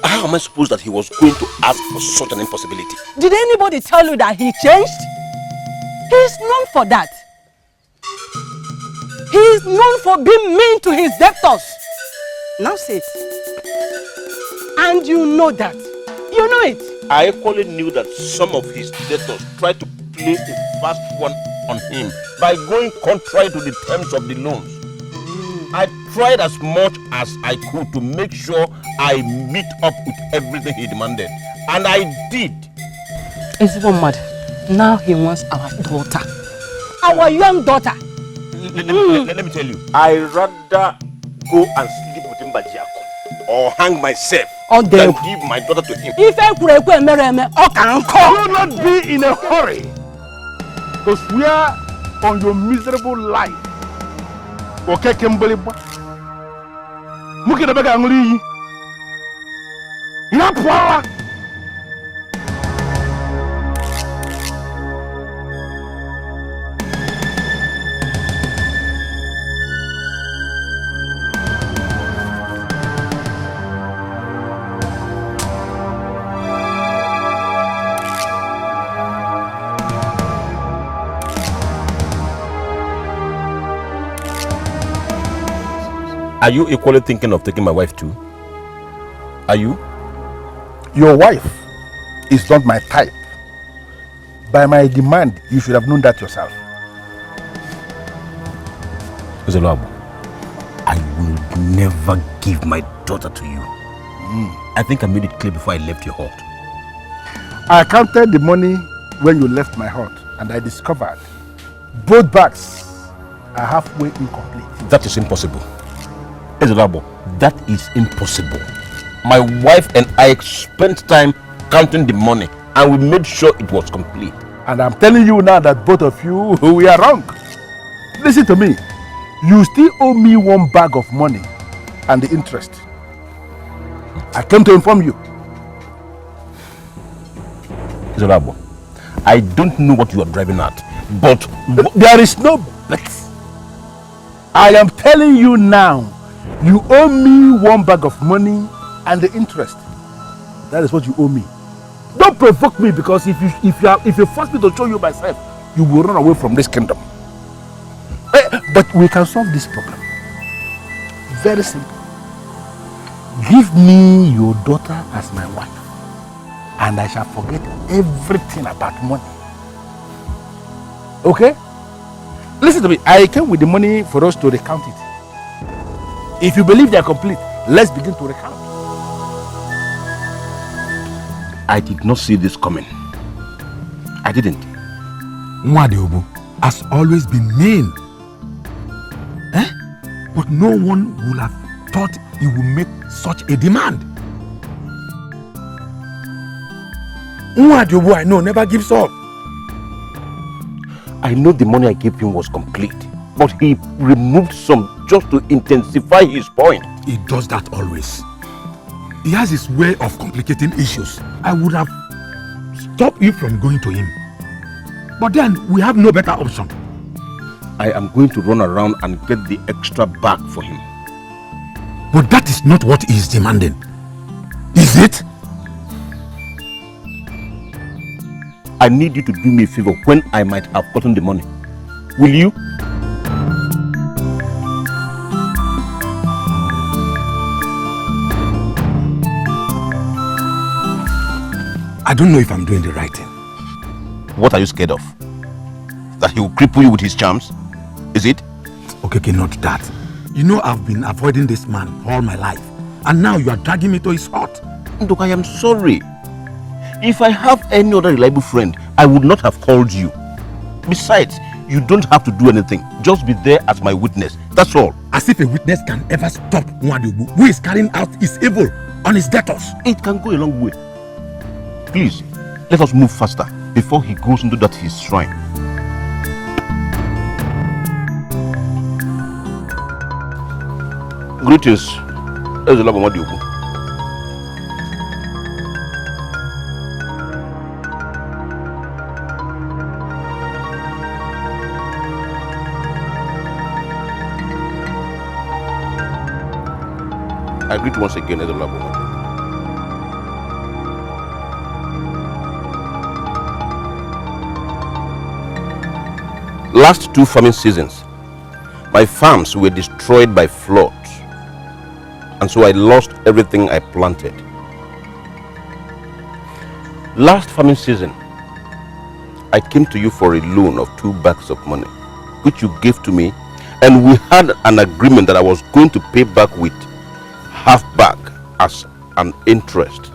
How am I supposed that he was going to ask for such an impossibility? Did anybody tell you that he changed? He is known for that. He is known for being mean to his debtors. Now say it. And you know that. You know it. I equally knew that some of his debtors tried to play a fast one on him by going contrary to the terms of the loans. I tried as much as I could to make sure I meet up with everything he demanded. And I did. It's even mad. Now he wants our daughter. Our young daughter. Let me tell you. I rather go and sleep with him by Jacob or hang myself than give my daughter to him. If I do not be in a hurry to swear on your miserable life. Okay, Kimberly. Muki the bag angry. Na power. Are you equally thinking of taking my wife too? Are you? Your wife is not my type. By my demand, you should have known that yourself. Zoloabo, I will never give my daughter to you. I think I made it clear before I left your hut. I counted the money when you left my hut and I discovered both bags are halfway incomplete. That is impossible. Zoloabo, that is impossible. My wife and I spent time counting the money and we made sure it was complete. And I'm telling you now that both of you, we are wrong. Listen to me. You still owe me one bag of money and the interest. I came to inform you. Zoloabo, I don't know what you are driving at, but there is no but. I am telling you now, you owe me one bag of money and the interest. That is what you owe me. Don't provoke me, because if you force me to show you myself, you will run away from this kingdom. But we can solve this problem. Very simple. Give me your daughter as my wife, and I shall forget everything about money. Okay? Listen to me. I came with the money for us to recount it. If you believe they are complete, let's begin to recount. I did not see this coming. I didn't. Nwadiobu has always been mean. But no one would have thought he would make such a demand. Nwadiobu, I know, never gives up. I know the money I gave him was complete, but he removed some just to intensify his point. He does that always. He has his way of complicating issues. I would have stopped you from going to him. But then we have no better option. I am going to run around and get the extra bag for him. But that is not what he is demanding. Is it? I need you to do me a favor when I might have gotten the money. Will you? I don't know if I'm doing the right thing. What are you scared of? That he will cripple you with his charms? Is it? Okay, not that. You know I've been avoiding this man all my life. And now you are dragging me to his hut. Look, I am sorry. If I have any other reliable friend, I would not have called you. Besides, you don't have to do anything. Just be there as my witness. That's all. As if a witness can ever stop Nwadiobu, who is carrying out his evil on his debtors. It can go a long way. Please, let us move faster before he goes into that his shrine. Greetings, Ezelabo Madiobu. I greet once again Ezelabo Madiobu. Last 2 farming seasons, my farms were destroyed by floods, and so I lost everything I planted. Last farming season, I came to you for a loan of 2 bags of money, which you gave to me, and we had an agreement that I was going to pay back with half bag as an interest.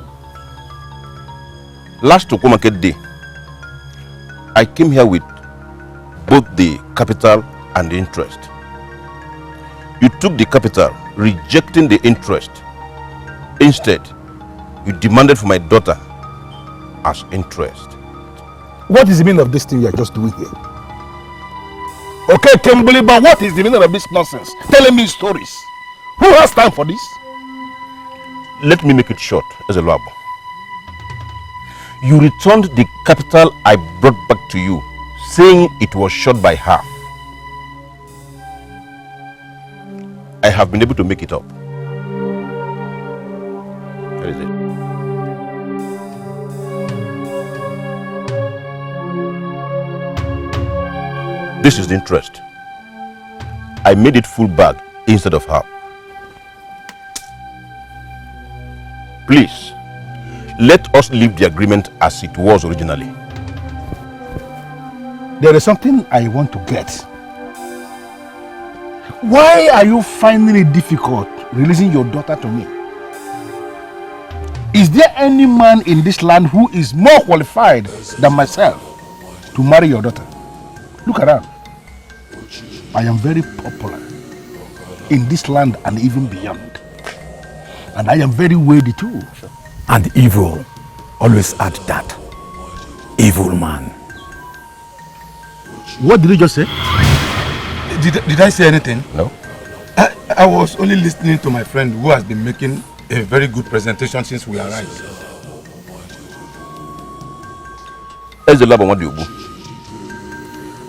Last Oko Market Day, I came here with both the capital and the interest. You took the capital, rejecting the interest. Instead, you demanded for my daughter as interest. What is the meaning of this thing you are just doing here? Okay, Kimberly, but what is the meaning of this nonsense? Telling me stories. Who has time for this? Let me make it short, Ezelabo. You returned the capital I brought back to you, saying it was short by half. I have been able to make it up. That is it. This is the interest. I made it full bag instead of half. Please, let us leave the agreement as it was originally. There is something I want to get. Why are you finding it difficult releasing your daughter to me? Is there any man in this land who is more qualified than myself to marry your daughter? Look around. I am very popular in this land and even beyond. And I am very worthy too. And evil, always add that. Evil man. What did you just say? Did I say anything? No. I was only listening to my friend who has been making a very good presentation since we arrived. Ezelabo Madiobu,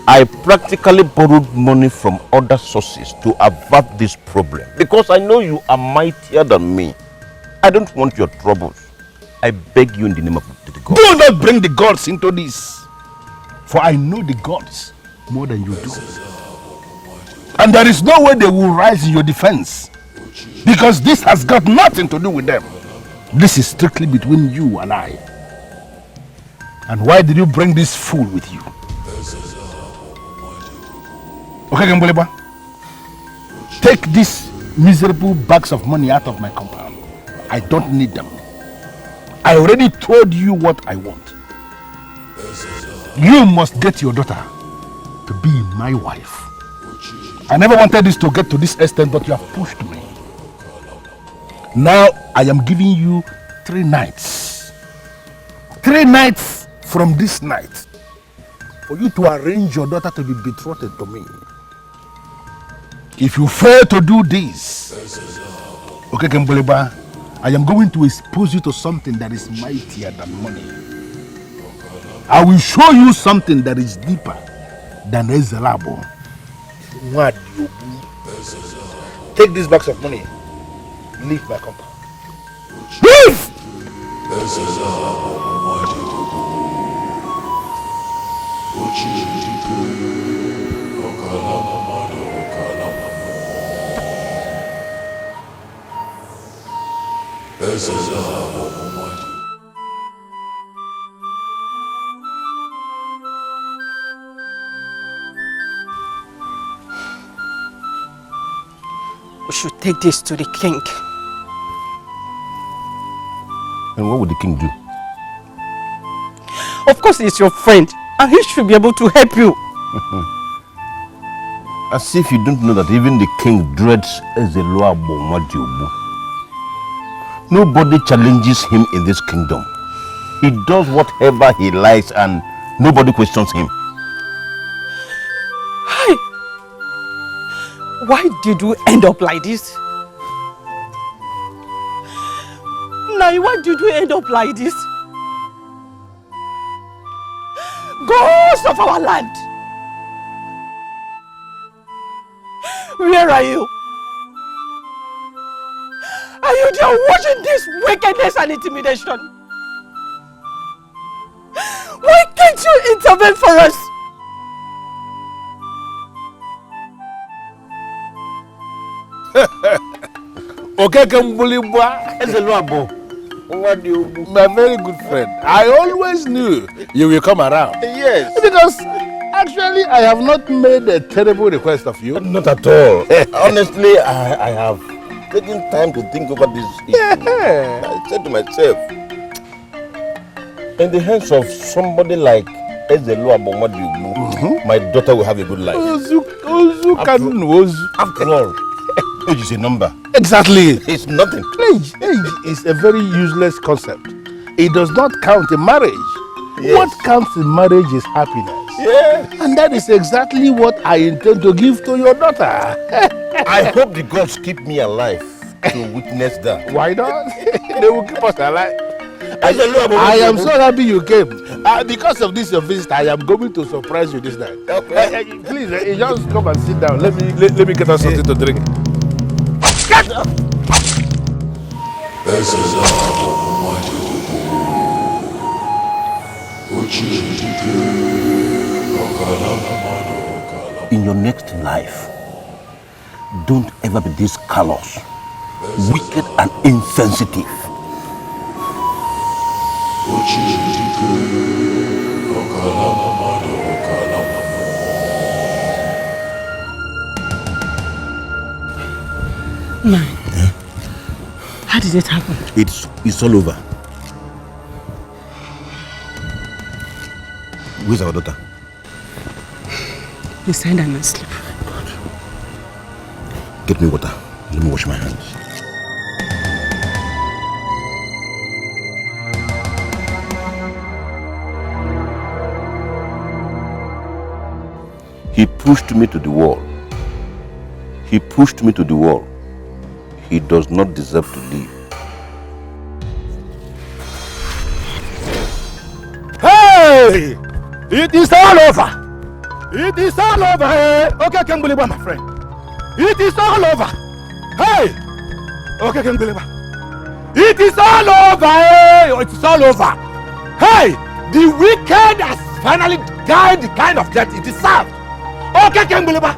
I practically borrowed money from other sources to avert this problem because I know you are mightier than me. I don't want your troubles. I beg you in the name of the gods. Do not bring the gods into this, for I know the gods more than you do. And there is no way they will rise in your defense, because this has got nothing to do with them. This is strictly between you and I. And why did you bring this fool with you? Okay, Gamboleba, take these miserable bags of money out of my compound. I don't need them. I already told you what I want. You must get your daughter to be my wife. I never wanted this to get to this extent, but you have pushed me. Now I am giving you 3 nights. 3 nights from this night for you to arrange your daughter to be betrothed to me. If you fail to do this, okay, Kemboleba, I am going to expose you to something that is mightier than money. I will show you something that is deeper than Ezelabo. What you do? Take these bags of money. Leave my compound. Leave! We should take this to the king. And what would the king do? Of course, he's your friend, and he should be able to help you. As if you don't know that even the king dreads Ezelabo Madiobu. Nobody challenges him in this kingdom. He does whatever he likes and nobody questions him. Hi. Why did you end up like this? Why did we end up like this? Ghosts of our land. Where are you? Are you there watching this wickedness and intimidation? Why can't you intervene for us? Okay, my very good friend. I always knew you will come around. Yes. Because actually I have not made a terrible request of you. Not at all. Honestly, I have taken time to think over this issue. Yeah. I said to myself, in the hands of somebody like Ezelu Abomadiogbu, my daughter will have a good life. After all, age is a number. Exactly. It's nothing. Age is a very useless concept. It does not count in marriage. Yes. What counts in marriage is happiness. Yeah. And that is exactly what I intend to give to your daughter. I hope the gods keep me alive to witness that. Why not? They will keep us alive. I am so happy you came. Because of this your visit, I am going to surprise you this night. Okay. Please, just come and sit down. Let me get us something to drink. Get up! In your next life, don't ever be this callous, wicked and insensitive. Man, how did it happen? It's all over. Where's our daughter? Inside and asleep. Get me water. Let me wash my hands. He pushed me to the wall. He pushed me to the wall. He does not deserve to live. Hey! It is all over! It is all over! Hey! Okay, Kembuleba, my friend. It is all over! Hey! Okay, Kembuleba. It is all over! Hey! It is all over! Hey! The wicked has finally died the kind of death it deserved! Okay, Kembuleba.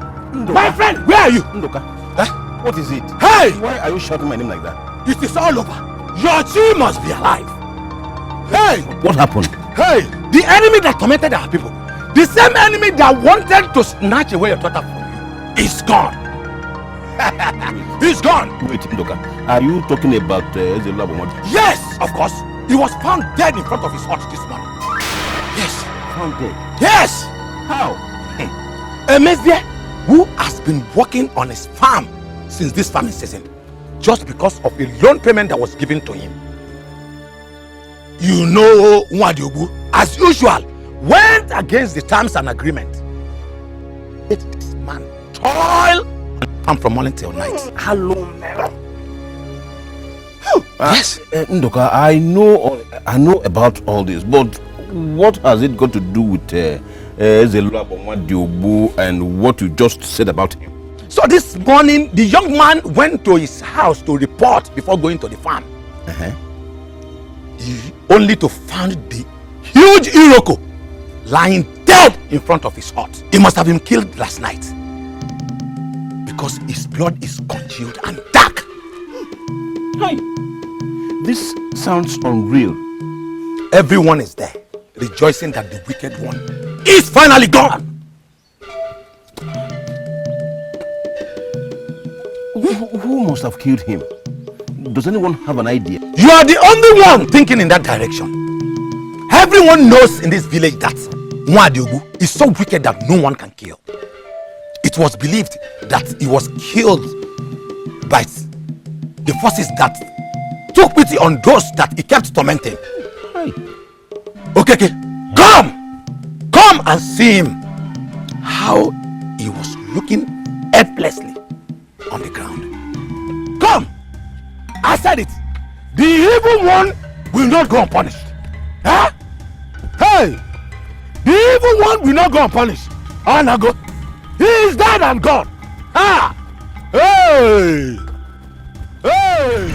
My friend, where are you? Ndoka. Huh? What is it? Hey! Why are you shouting my name like that? It is all over. Your team must be alive. Hey! What happened? Hey! The enemy that tormented our people, the same enemy that wanted to snatch away your daughter from you, is gone. He's gone. Wait, Ndoka. Are you talking about Ezelu Abomadi? Yes, of course. He was found dead in front of his hut this morning. Yes. Found dead? Yes. How? A Mesbia who has been working on his farm since this farming season, just because of a loan payment that was given to him. You know, Nwadiobu, as usual, went against the terms and agreement. This man toil and from morning till night. Hello, Yes. Ndoka, I know about all this, but what has it got to do with Ezelu Abomadi and what you just said about him? So this morning, the young man went to his house to report before going to the farm. Only to find the huge Iroko lying dead in front of his hut. He must have been killed last night because his blood is congealed and dark. Hi. This sounds unreal. Everyone is there, rejoicing that the wicked one is finally gone. Who must have killed him? Does anyone have an idea? You are the only one thinking in that direction. Everyone knows in this village that Nwadiobu is so wicked that no one can kill. It was believed that he was killed by the forces that took pity on those that he kept tormenting. Okay, come and see him. How he was looking helplessly on the ground. Come! I said it. The evil one will not go unpunished. Huh? Hey! The evil one will not go unpunished. And I go. He is dead and gone. Ah! Hey! Hey!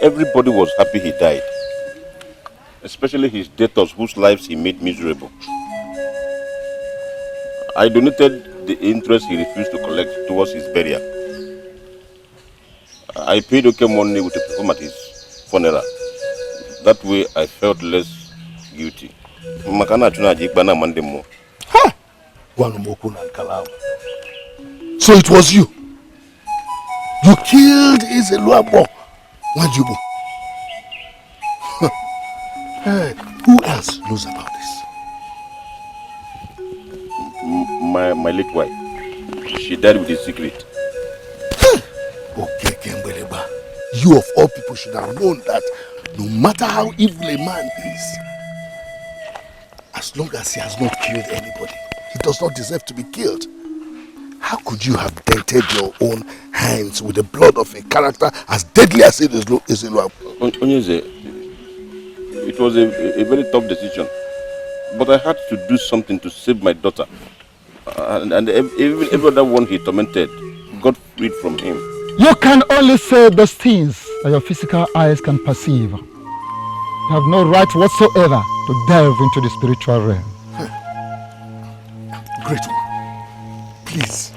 Everybody was happy he died. Especially his debtors whose lives he made miserable. I donated the interest he refused to collect towards his burial. I paid okay money with a perform at his funeral. That way I felt less guilty. Makana tuna jikbana mande mo. Ha! So it was you. You killed Izeluabo Wajubu. Hey, who else knows about this? My late wife. She died with a secret. Okay, Kembeleba. You of all people should have known that no matter how evil a man is, as long as he has not killed anybody, he does not deserve to be killed. How could you have dented your own hands with the blood of a character as deadly as it is Izeluabo? Onyeze, it was a very tough decision. But I had to do something to save my daughter. And even every other one he tormented got freed from him. You can only say those things that your physical eyes can perceive. You have no right whatsoever to delve into the spiritual realm. Great one. Please,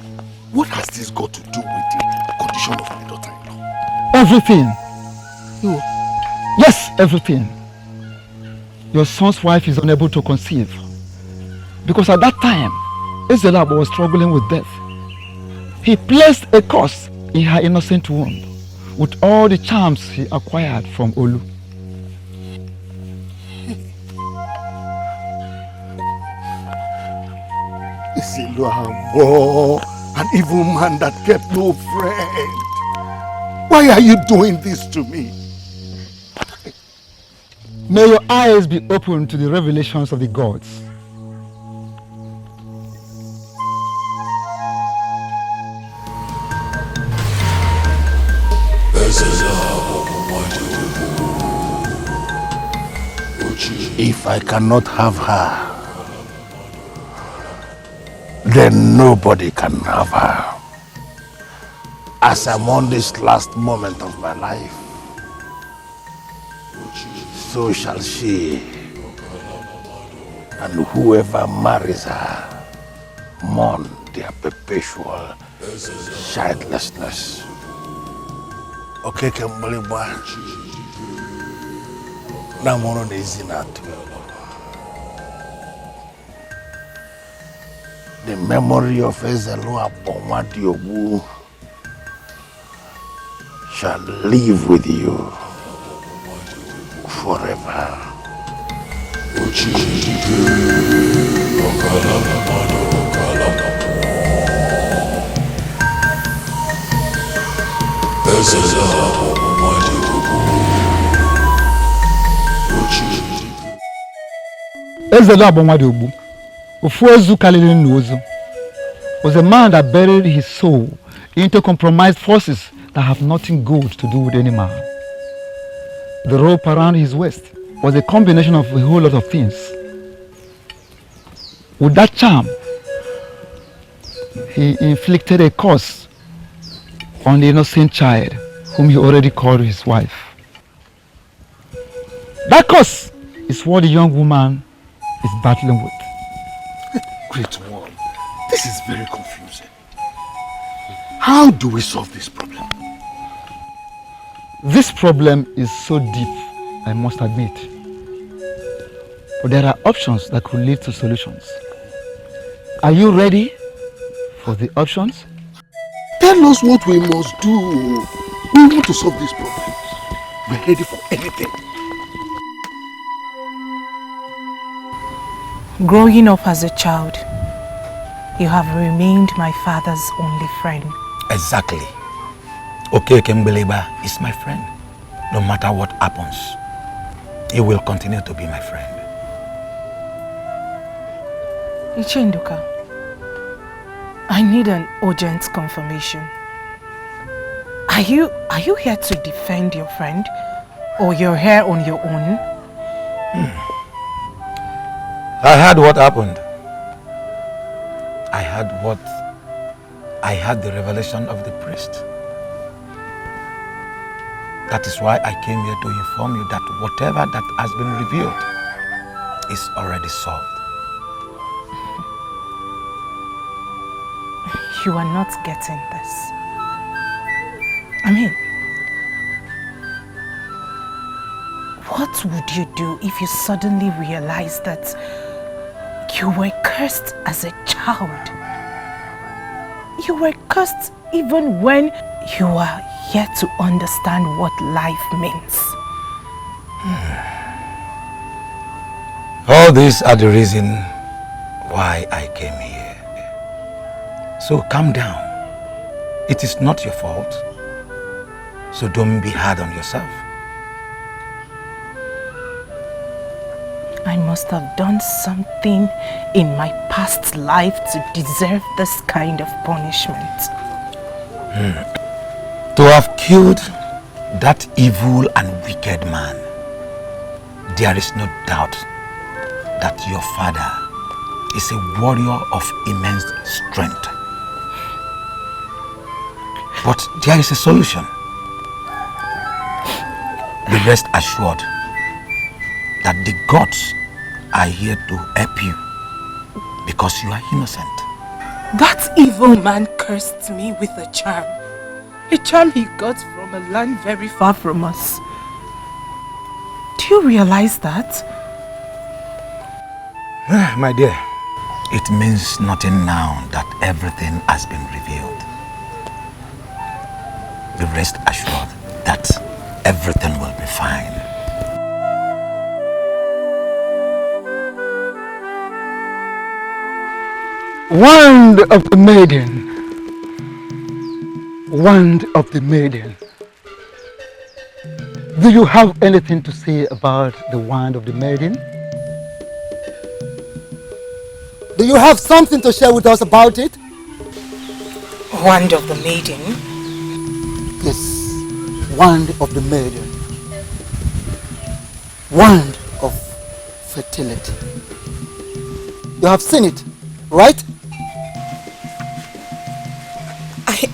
what has this got to do with the condition of my daughter-in-law? Everything. No. Yes, everything. Your son's wife is unable to conceive. Because at that time, Izelabo was struggling with death. He placed a curse in her innocent womb with all the charms he acquired from Olu. Izelabo, an evil man that kept no friend. Why are you doing this to me? May your eyes be open to the revelations of the gods. If I cannot have her, then nobody can have her. As I'm on this last moment of my life, so shall she. And whoever marries her mourn their perpetual childlessness. Okay, Kembaliba. Namono Nezinatu. The memory of Ezelua Bomadiobu shall live with you forever. Ezelua Bomadiobu, Ufuezu Kalilin Nuozu, was a man that buried his soul into compromised forces that have nothing good to do with any man. The rope around his waist was a combination of a whole lot of things. With that charm, he inflicted a curse on the innocent child whom he already called his wife. That curse is what the young woman is battling with. Great one. This is very confusing. How do we solve this problem? This problem is so deep, I must admit. But there are options that could lead to solutions. Are you ready for the options? Tell us what we must do. We want to solve this problem. We're ready for anything. Growing up as a child, you have remained my father's only friend. Exactly. Okay, Kembeleba is my friend. No matter what happens, he will continue to be my friend. Ichenduka, I need an urgent confirmation. Are you here to defend your friend? Or you're here on your own? I heard what happened. I had the revelation of the priest. That is why I came here to inform you that whatever that has been revealed is already solved. You are not getting this. I mean, what would you do if you suddenly realized that you were cursed as a child? You were cursed even when you are yet to understand what life means. All these are the reason why I came here. So calm down. It is not your fault. So don't be hard on yourself. I must have done something in my past life to deserve this kind of punishment. To have killed that evil and wicked man, there is no doubt that your father is a warrior of immense strength. But there is a solution. Be rest assured that the gods are here to help you because you are innocent. That evil man cursed me with a charm he got from a land very far from us. Do you realize that? My dear, it means nothing now that everything has been revealed. Be rest assured that everything will be fine. Wand of the maiden. Wand of the maiden. Do you have anything to say about the wand of the maiden? Do you have something to share with us about it? Wand of the maiden? Yes, wand of the maiden. Wand of fertility. You have seen it, right?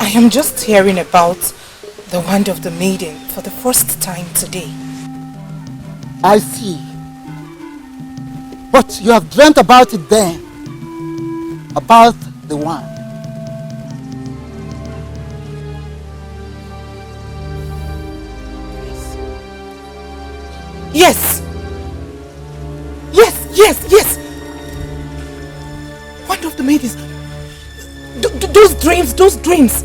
I am just hearing about the wand of the maiden for the first time today. I see. But you have dreamt about it then. About the wand. Yes! Yes, yes, yes! Wand of the maidens. Those dreams!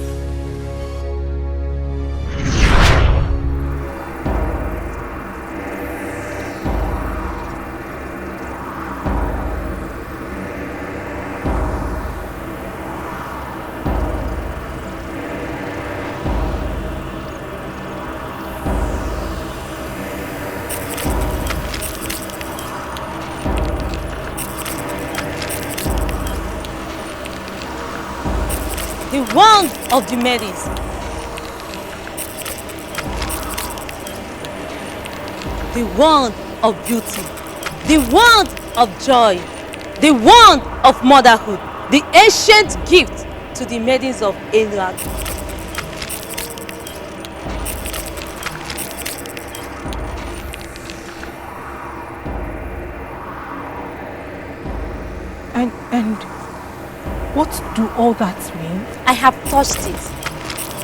The wand of the maidens. The wand of beauty. The wand of joy. The wand of motherhood. The ancient gift to the maidens of Edo. And what do all that mean? I have touched it.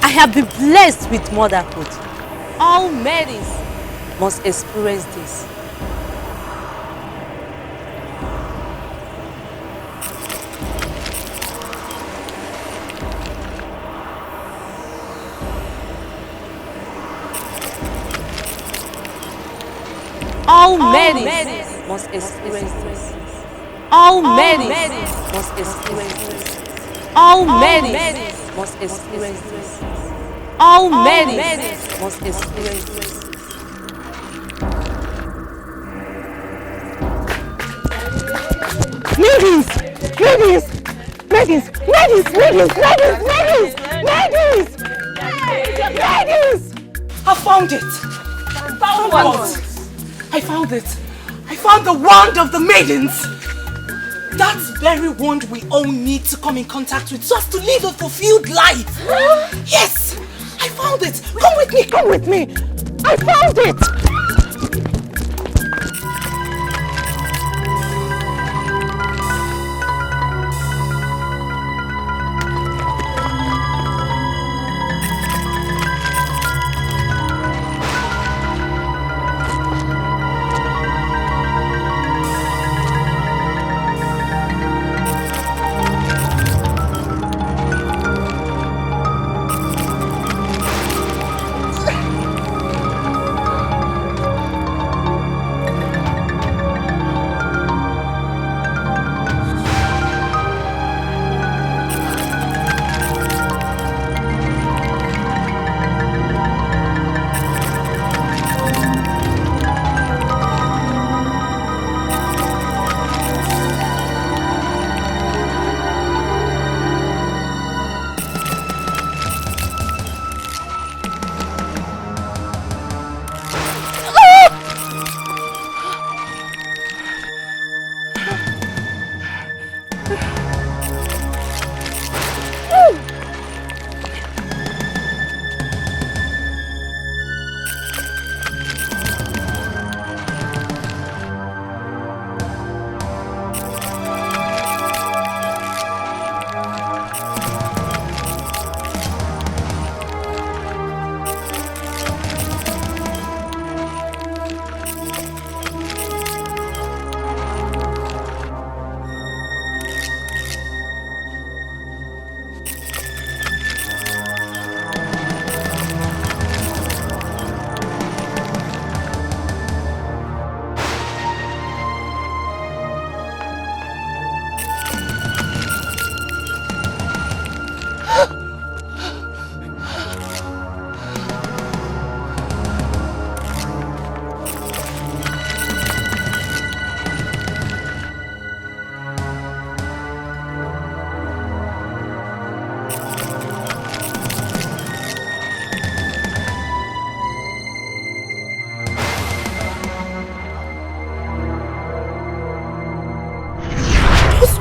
I have been blessed with motherhood. All maidens must experience this. All maidens must experience this. All maidens must experience this. All maidens must experience this. All maidens must experience this. Maidens! Ladies! I found it! Found what? I found it! I found the wand of the maidens! That very wand we all need to come in contact with so as to live a fulfilled life! Yes! I found it! Come with me! I found it!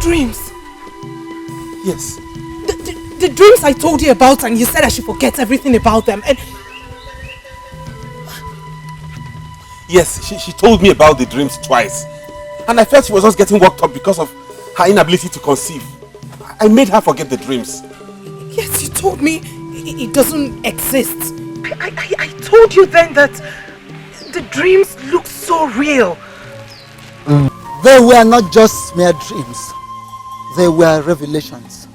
Dreams? Yes. The dreams I told you about and you said I should forget everything about them and... Yes, she told me about the dreams twice. And I felt she was just getting worked up because of her inability to conceive. I made her forget the dreams. Yes, you told me it doesn't exist. I told you then that the dreams look so real. They were not just mere dreams. They were revelations.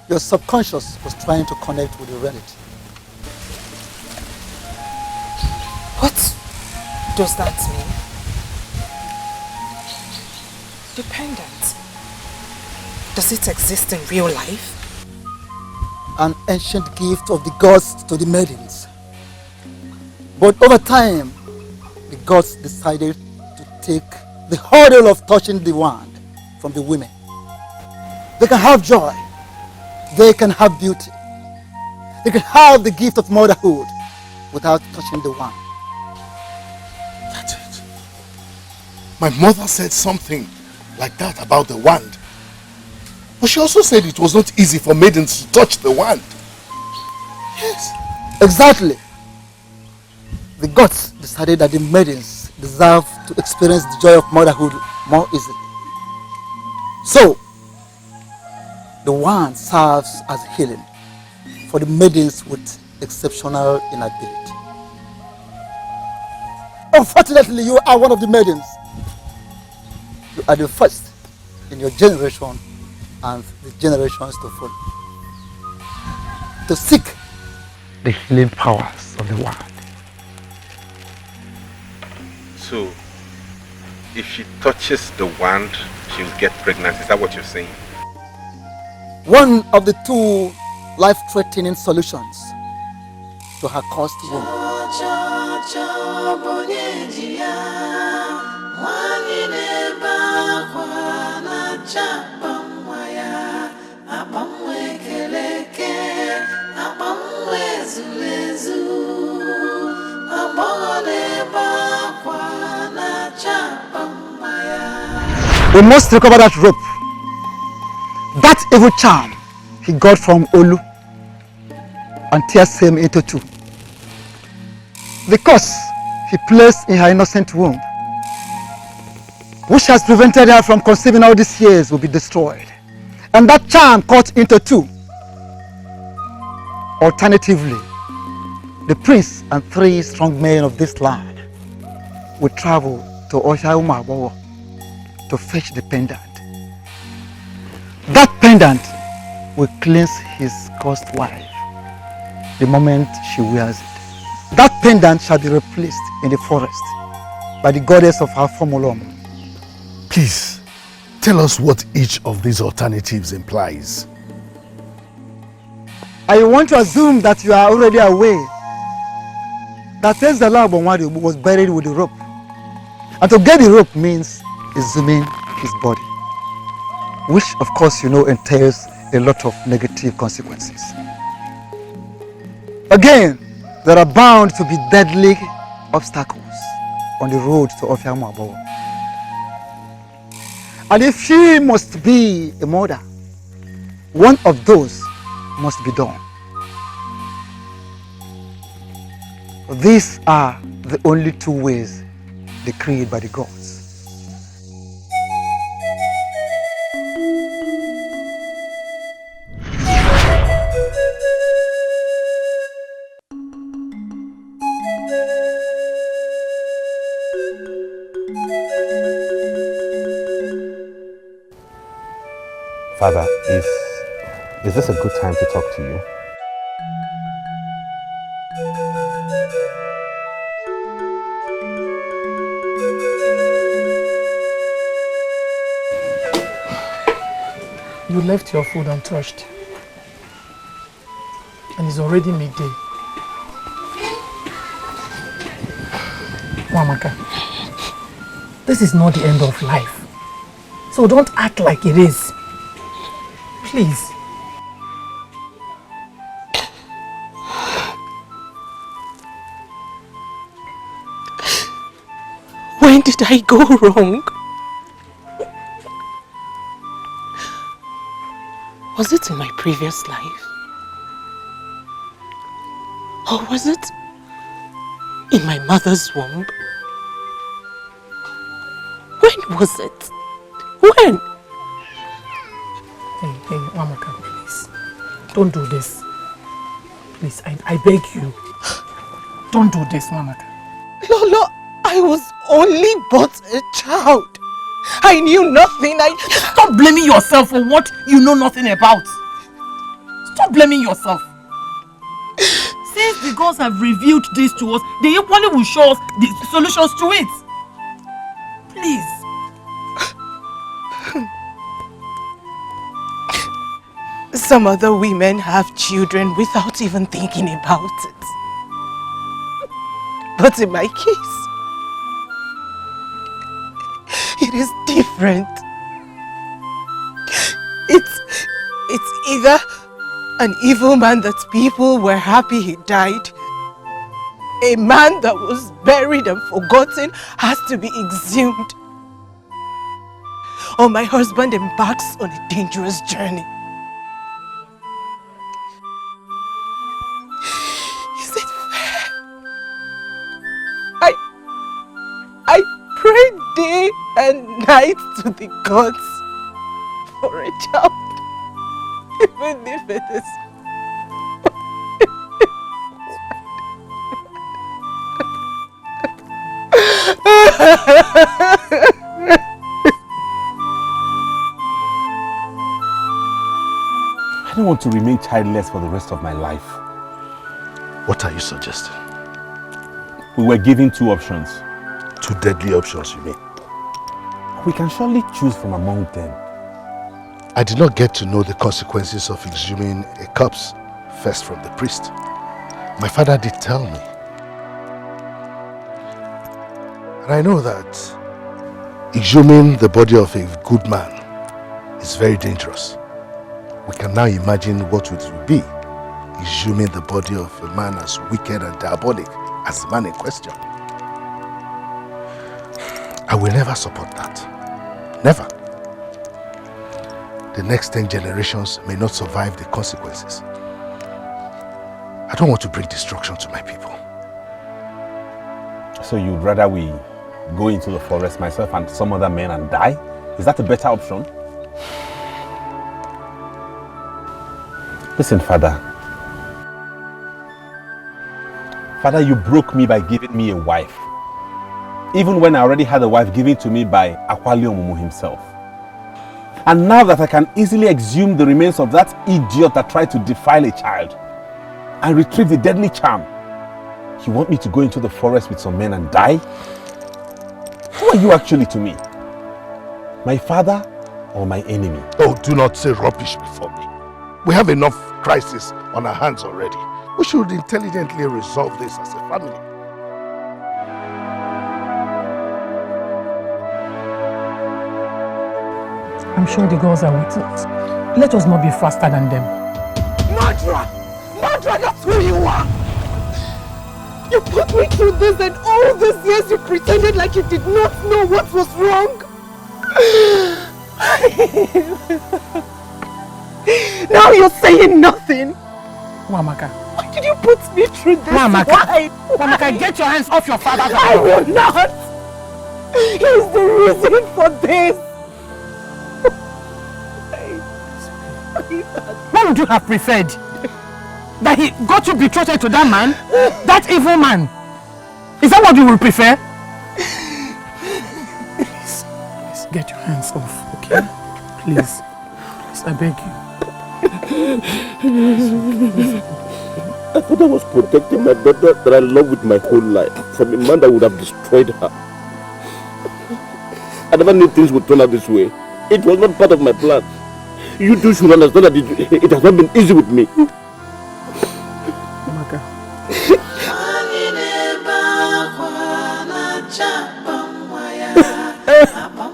Your subconscious was trying to connect with the reality. What does that mean? Dependent. Does it exist in real life? An ancient gift of the gods to the maidens. But over time, the gods decided to take the hurdle of touching the wand from the women. They can have joy. They can have beauty. They can have the gift of motherhood without touching the wand. That's it. My mother said something like that about the wand. But she also said it was not easy for maidens to touch the wand. Yes. Exactly. The gods decided that the maidens deserve to experience the joy of motherhood more easily. So, the wand serves as healing for the maidens with exceptional inability. Unfortunately, you are one of the maidens. You are the first in your generation and the generations to follow to seek the healing powers of the wand. So, if she touches the wand, she'll get pregnant. Is that what you're saying? One of the two life-threatening solutions to her cursed womb. We must recover that rope. That evil charm he got from Olu and tears him into two. The curse he placed in her innocent womb, which has prevented her from conceiving all these years, will be destroyed. And that charm cut into two. Alternatively, the prince and 3 strong men of this land will travel to Oshauma to fetch the pendant. That pendant will cleanse his cursed wife the moment she wears it. That pendant shall be replaced in the forest by the goddess of her formulum. Please, tell us what each of these alternatives implies. I want to assume that you are already aware that Ezala Obonwari was buried with the rope. And to get the rope means exhuming his body, which of course you know entails a lot of negative consequences. Again, there are bound to be deadly obstacles on the road to Ofiamuabo. And if she must be a mother, one of those must be done. These are the only 2 ways decreed by the gods. Father, is this a good time to talk to you? You left your food untouched. And it's already midday. Wamaka, this is not the end of life. So don't act like it is. Please. When did I go wrong? Was it in my previous life? Or was it in my mother's womb? When was it? When? Hey, Wamaka, please. Don't do this. Please, I beg you. Don't do this, Wamaka. Lolo, I was only but a child. I knew nothing. Stop blaming yourself for what you know nothing about. Stop blaming yourself. Since the gods have revealed this to us, they equally will show us the solutions to it. Please. Some other women have children without even thinking about it. But in my case, it is different. It's either an evil man that people were happy he died, a man that was buried and forgotten has to be exhumed, or my husband embarks on a dangerous journey. Is it fair? I pray day and night to the gods for a child, even if it is I don't want to remain childless for the rest of my life. What are you suggesting? We were given 2 options. 2 deadly options, you mean? We can surely choose from among them. I did not get to know the consequences of exhuming a corpse first from the priest. My father did tell me. And I know that exhuming the body of a good man is very dangerous. We can now imagine what it would be exhuming the body of a man as wicked and diabolic as the man in question. I will never support that. Never. The next 10 generations may not survive the consequences. I don't want to bring destruction to my people. So you'd rather we go into the forest, myself and some other men, and die? Is that a better option? Listen, Father. Father, you broke me by giving me a wife. Even when I already had a wife given to me by Akwali Omumu himself. And now that I can easily exhume the remains of that idiot that tried to defile a child and retrieve the deadly charm, you want me to go into the forest with some men and die? Who are you actually to me? My father or my enemy? Oh, do not say rubbish before me. We have enough crisis on our hands already. We should intelligently resolve this as a family. I'm sure the girls are with us. Let us not be faster than them. Madra! Madra, that's who you are! You put me through this, and all these years you pretended like you did not know what was wrong. Now you're saying nothing. Wamaka. Why did you put me through this? Wamaka. Why? Wamaka, get your hands off your father's I will not. He's the reason for this. What would you have preferred? That he got you betrothed to that man? That evil man? Is that what you would prefer? Please get your hands off, okay? Please. Please, I beg you. I thought I was protecting my daughter that I love with my whole life from a man that would have destroyed her. I never knew things would turn out this way. It was not part of my plan. You two should understand that it has not been easy with me.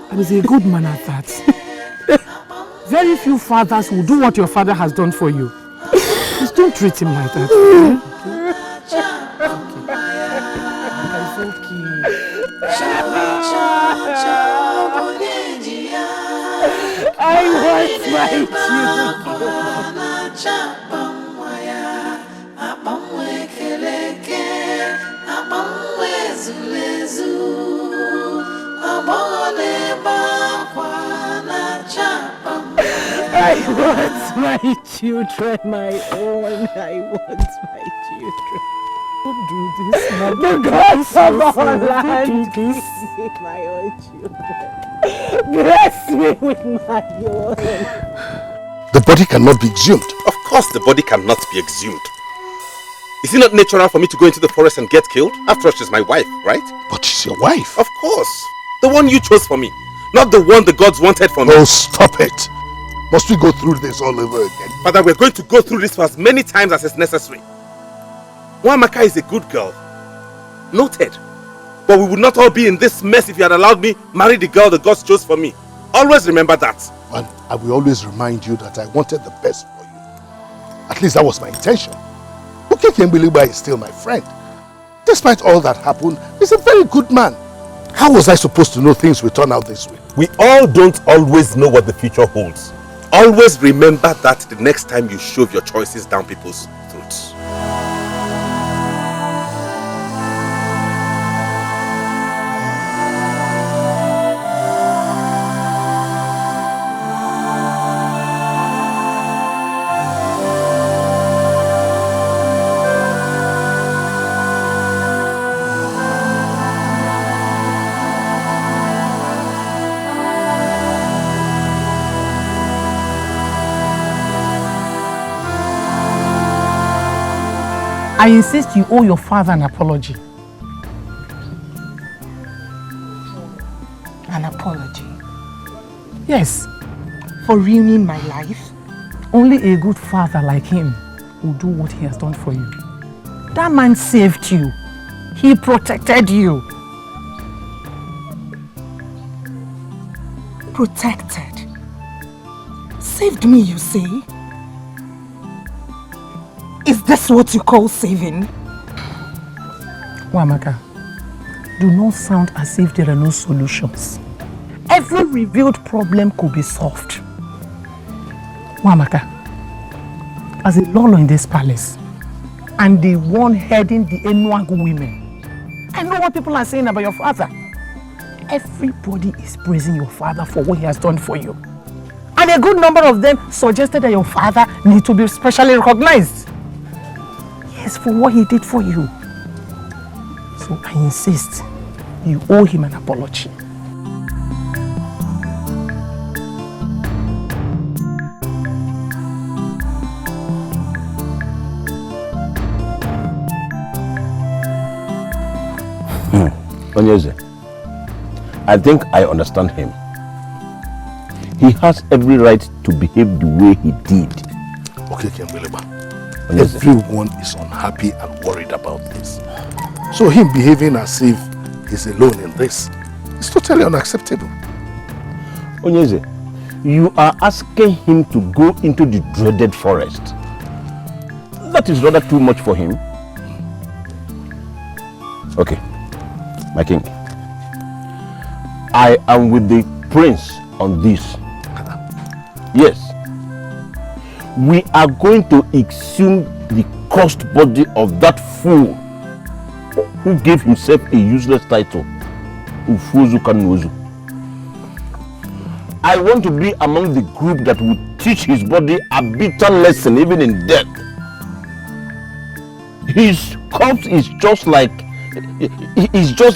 I was a good man at that. Very few fathers will do what your father has done for you. Please don't treat him like that. I want my I want my children, my own. I want my children. Don't do this. The gods of our land, give me my own children. Bless me with my own. The body cannot be exhumed. Of course the body cannot be exhumed. Is it not natural for me to go into the forest and get killed? After all, she's my wife, right? But she's your wife. Of course. The one you chose for me. Not the one the gods wanted for me. Oh, stop it. Must we go through this all over again? Father, we're going to go through this for as many times as is necessary. Wamaka is a good girl. Noted. But we would not all be in this mess if you had allowed me marry the girl the gods chose for me. Always remember that. And I will always remind you that I wanted the best for you. At least that was my intention. Okeke Mbiliba is still my friend. Despite all that happened, he's a very good man. How was I supposed to know things would turn out this way? We all don't always know what the future holds. Always remember that the next time you shove your choices down people's throats. I insist you owe your father an apology. An apology? Yes. For ruining my life? Only a good father like him will do what he has done for you. That man saved you. He protected you. Protected? Saved me, you say? Is this what you call saving? Wamaka, do not sound as if there are no solutions. Every revealed problem could be solved. Wamaka, as a lolo in this palace, and the one heading the Enuagu women, I know what people are saying about your father. Everybody is praising your father for what he has done for you. And a good number of them suggested that your father needs to be specially recognized. Yes, for what he did for you. So I insist, you owe him an apology. Onyeze, I think I understand him. He has every right to behave the way he did. Okay, Kembeleba. Everyone is unhappy and worried about this. So him behaving as if he's alone in this is totally unacceptable. Onyeze, you are asking him to go into the dreaded forest. That is rather too much for him. Okay, my king. I am with the prince on this. Yes. We are going to exhume the cursed body of that fool who gave himself a useless title, Ufuzu Kanuzu. I want to be among the group that will teach his body a bitter lesson even in death. His corpse is just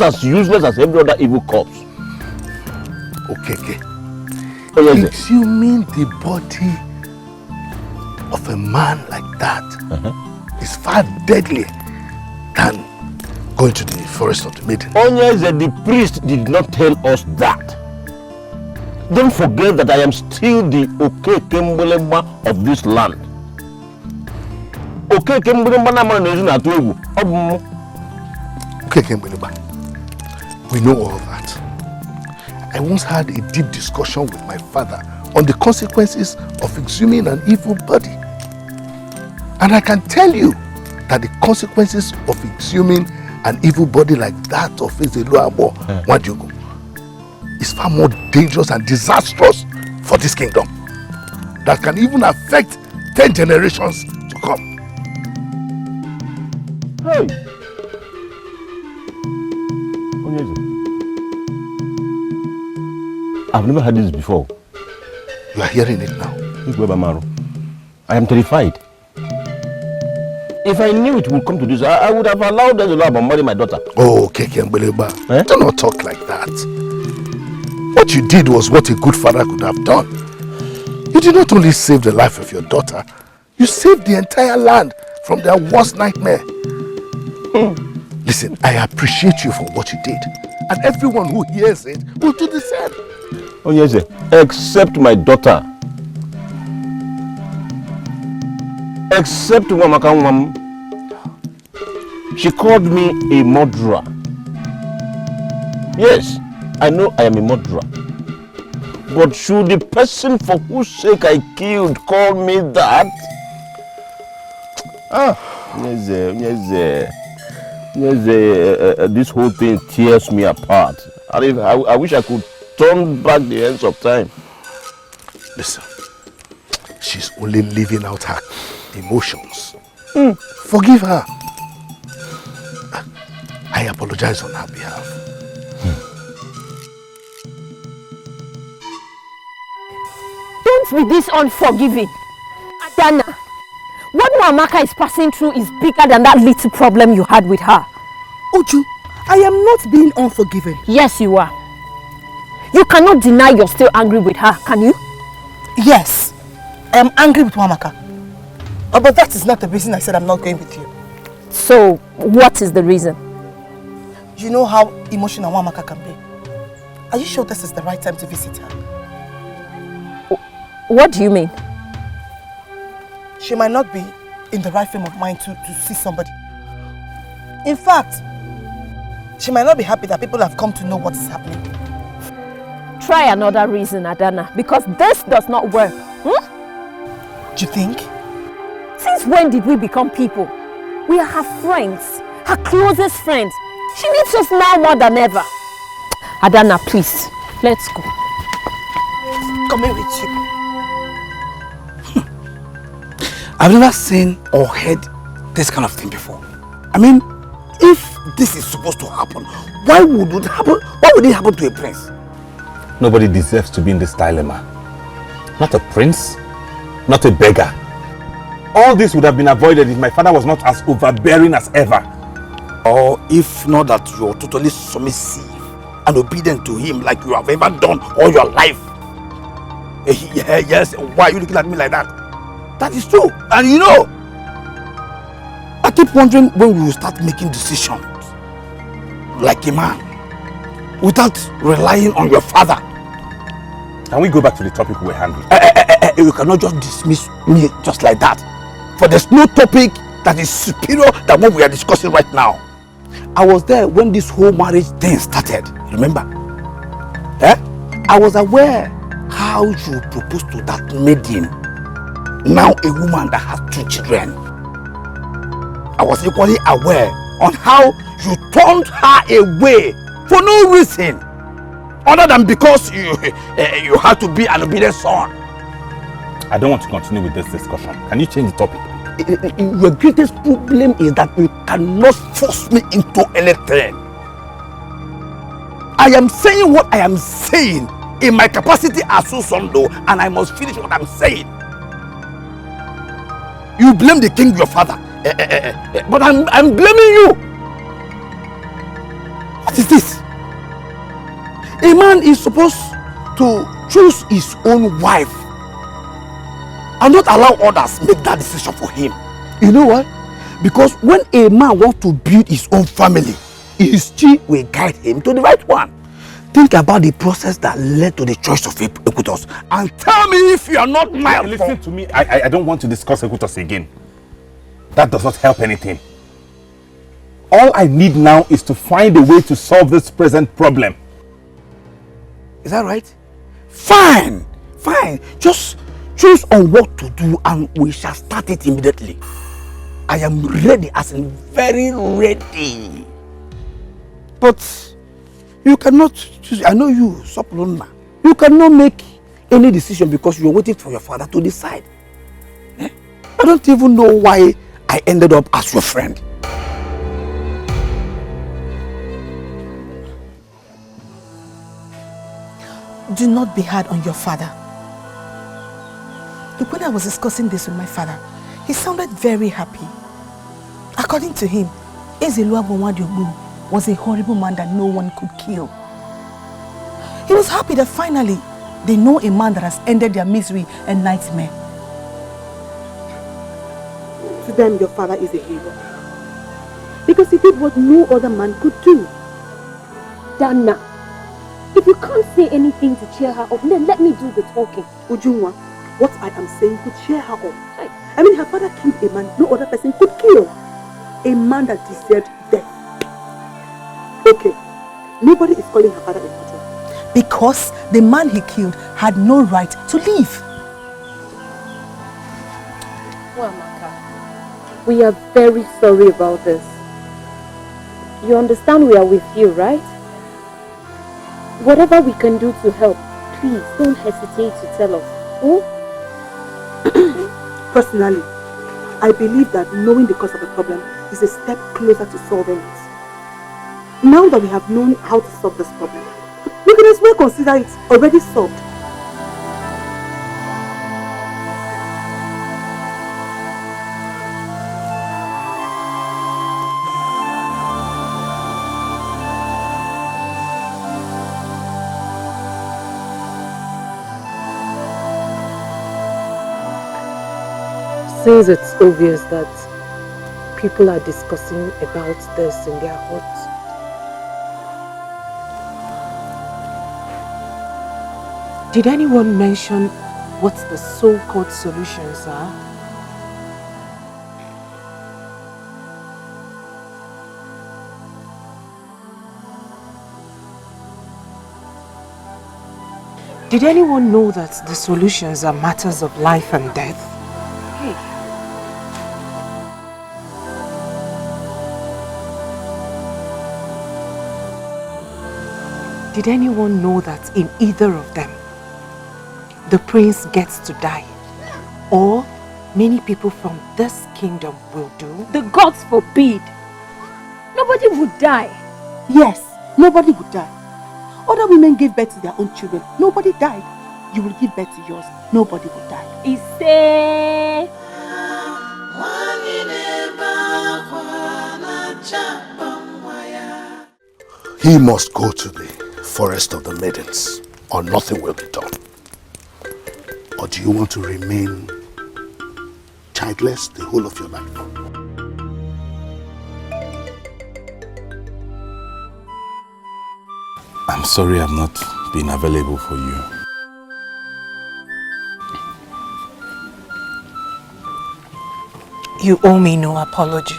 as useless as every other evil corpse. Okay. Exhuming the body of a man like that is far deadlier than going to the forest of the maiden. Onyeze, the priest did not tell us that. Don't forget that I am still the Okekembelemba of this land. Okekembelemba na mara nezu na atu egwu. Okekembelemba, we know all that. I once had a deep discussion with my father on the consequences of exhuming an evil body. And I can tell you that the consequences of exhuming an evil body like that of Ezeluabo Wajugo is far more dangerous and disastrous for this kingdom. That can even affect 10 generations to come. Hey! Onyeze, I've never heard this before. You are hearing it now. I am terrified. If I knew it would come to this, I would have allowed them to marry my daughter. Oh, Kekembeleba. Do not talk like that. What you did was what a good father could have done. You did not only save the life of your daughter, you saved the entire land from their worst nightmare. Listen, I appreciate you for what you did. And everyone who hears it will do the same. Onyeze, except my daughter. Except Wamaka. She called me a murderer. Yes, I know I am a murderer. But should the person for whose sake I killed call me that? This whole thing tears me apart. I wish I could turn back the ends of time. Listen, she's only living out her emotions. Forgive her. I apologize on her behalf. Don't be this unforgiving. Adana, what Wamaka is passing through is bigger than that little problem you had with her. Uju, I am not being unforgiving. Yes, you are. You cannot deny you're still angry with her, can you? Yes, I am angry with Wamaka. But that is not the reason I said I'm not going with you. So, what is the reason? You know how emotional Wamaka can be. Are you sure this is the right time to visit her? What do you mean? She might not be in the right frame of mind to see somebody. In fact, she might not be happy that people have come to know what is happening. Try another reason, Adana, because this does not work. Do you think? Since when did we become people? We are her friends, her closest friends. She needs us now more than ever. Adana, please, let's go. Coming with you. I've never seen or heard this kind of thing before. I mean, if this is supposed to happen, why would it happen? Why would it happen to a prince? Nobody deserves to be in this dilemma. Not a prince, not a beggar. All this would have been avoided if my father was not as overbearing as ever. Or if not that you're totally submissive and obedient to him like you have ever done all your life. Yes, why are you looking at me like that? That is true. And you know, I keep wondering when we will start making decisions like a man without relying on your father. Can we go back to the topic we're handling? You cannot just dismiss me just like that. For there's no topic that is superior than what we are discussing right now. I was there when this whole marriage thing started, remember? I was aware how you proposed to that maiden, now a woman that has 2 children. I was equally aware on how you turned her away for no reason other than because you had to be an obedient son. I don't want to continue with this discussion. Can you change the topic? Your greatest problem is that you cannot force me into anything. I am saying what I am saying in my capacity as Susondo, and I must finish what I'm saying. You blame the king, your father, but I'm blaming you. What is this? A man is supposed to choose his own wife and not allow others make that decision for him. You know why? Because when a man wants to build his own family, his chi will guide him to the right one. Think about the process that led to the choice of Equitos and tell me if you are not mild. Listen to me. I don't want to discuss Equitos again. That does not help anything. All I need now is to find a way to solve this present problem. Is that right? Fine. Fine. Just choose on what to do and we shall start it immediately. I am ready, as in very ready. But you cannot choose. I know you, Soplona. You cannot make any decision because you are waiting for your father to decide. I don't even know why I ended up as your friend. Do not be hard on your father. Look, when I was discussing this with my father, he sounded very happy. According to him, Ezelua Bonwadiobu was a horrible man that no one could kill. He was happy that finally they know a man that has ended their misery and nightmare. To them, your father is a hero. Because he did what no other man could do. Dana, if you can't say anything to cheer her up, then let me do the talking. Ujunwa, what I am saying could cheer her up. I mean, her father killed a man no other person could kill. A man that deserved death. Okay, nobody is calling her father a murderer. Because the man he killed had no right to live. Well, Amaka, we are very sorry about this. You understand we are with you, right? Whatever we can do to help, please don't hesitate to tell us. Oh? Personally, I believe that knowing the cause of the problem is a step closer to solving it. Now that we have known how to solve this problem, we can as well consider it already solved. Since it's obvious that people are discussing about this in their hearts, did anyone mention what the so-called solutions are? Did anyone know that the solutions are matters of life and death? Did anyone know that in either of them, the prince gets to die? Or many people from this kingdom will do? The gods forbid. Nobody would die. Yes, nobody would die. Other women gave birth to their own children. Nobody died. You will give birth to yours. Nobody will die. He must go to the forest of the maidens, or nothing will be done. Or do you want to remain childless the whole of your life? I'm sorry I've not been available for you. You owe me no apology.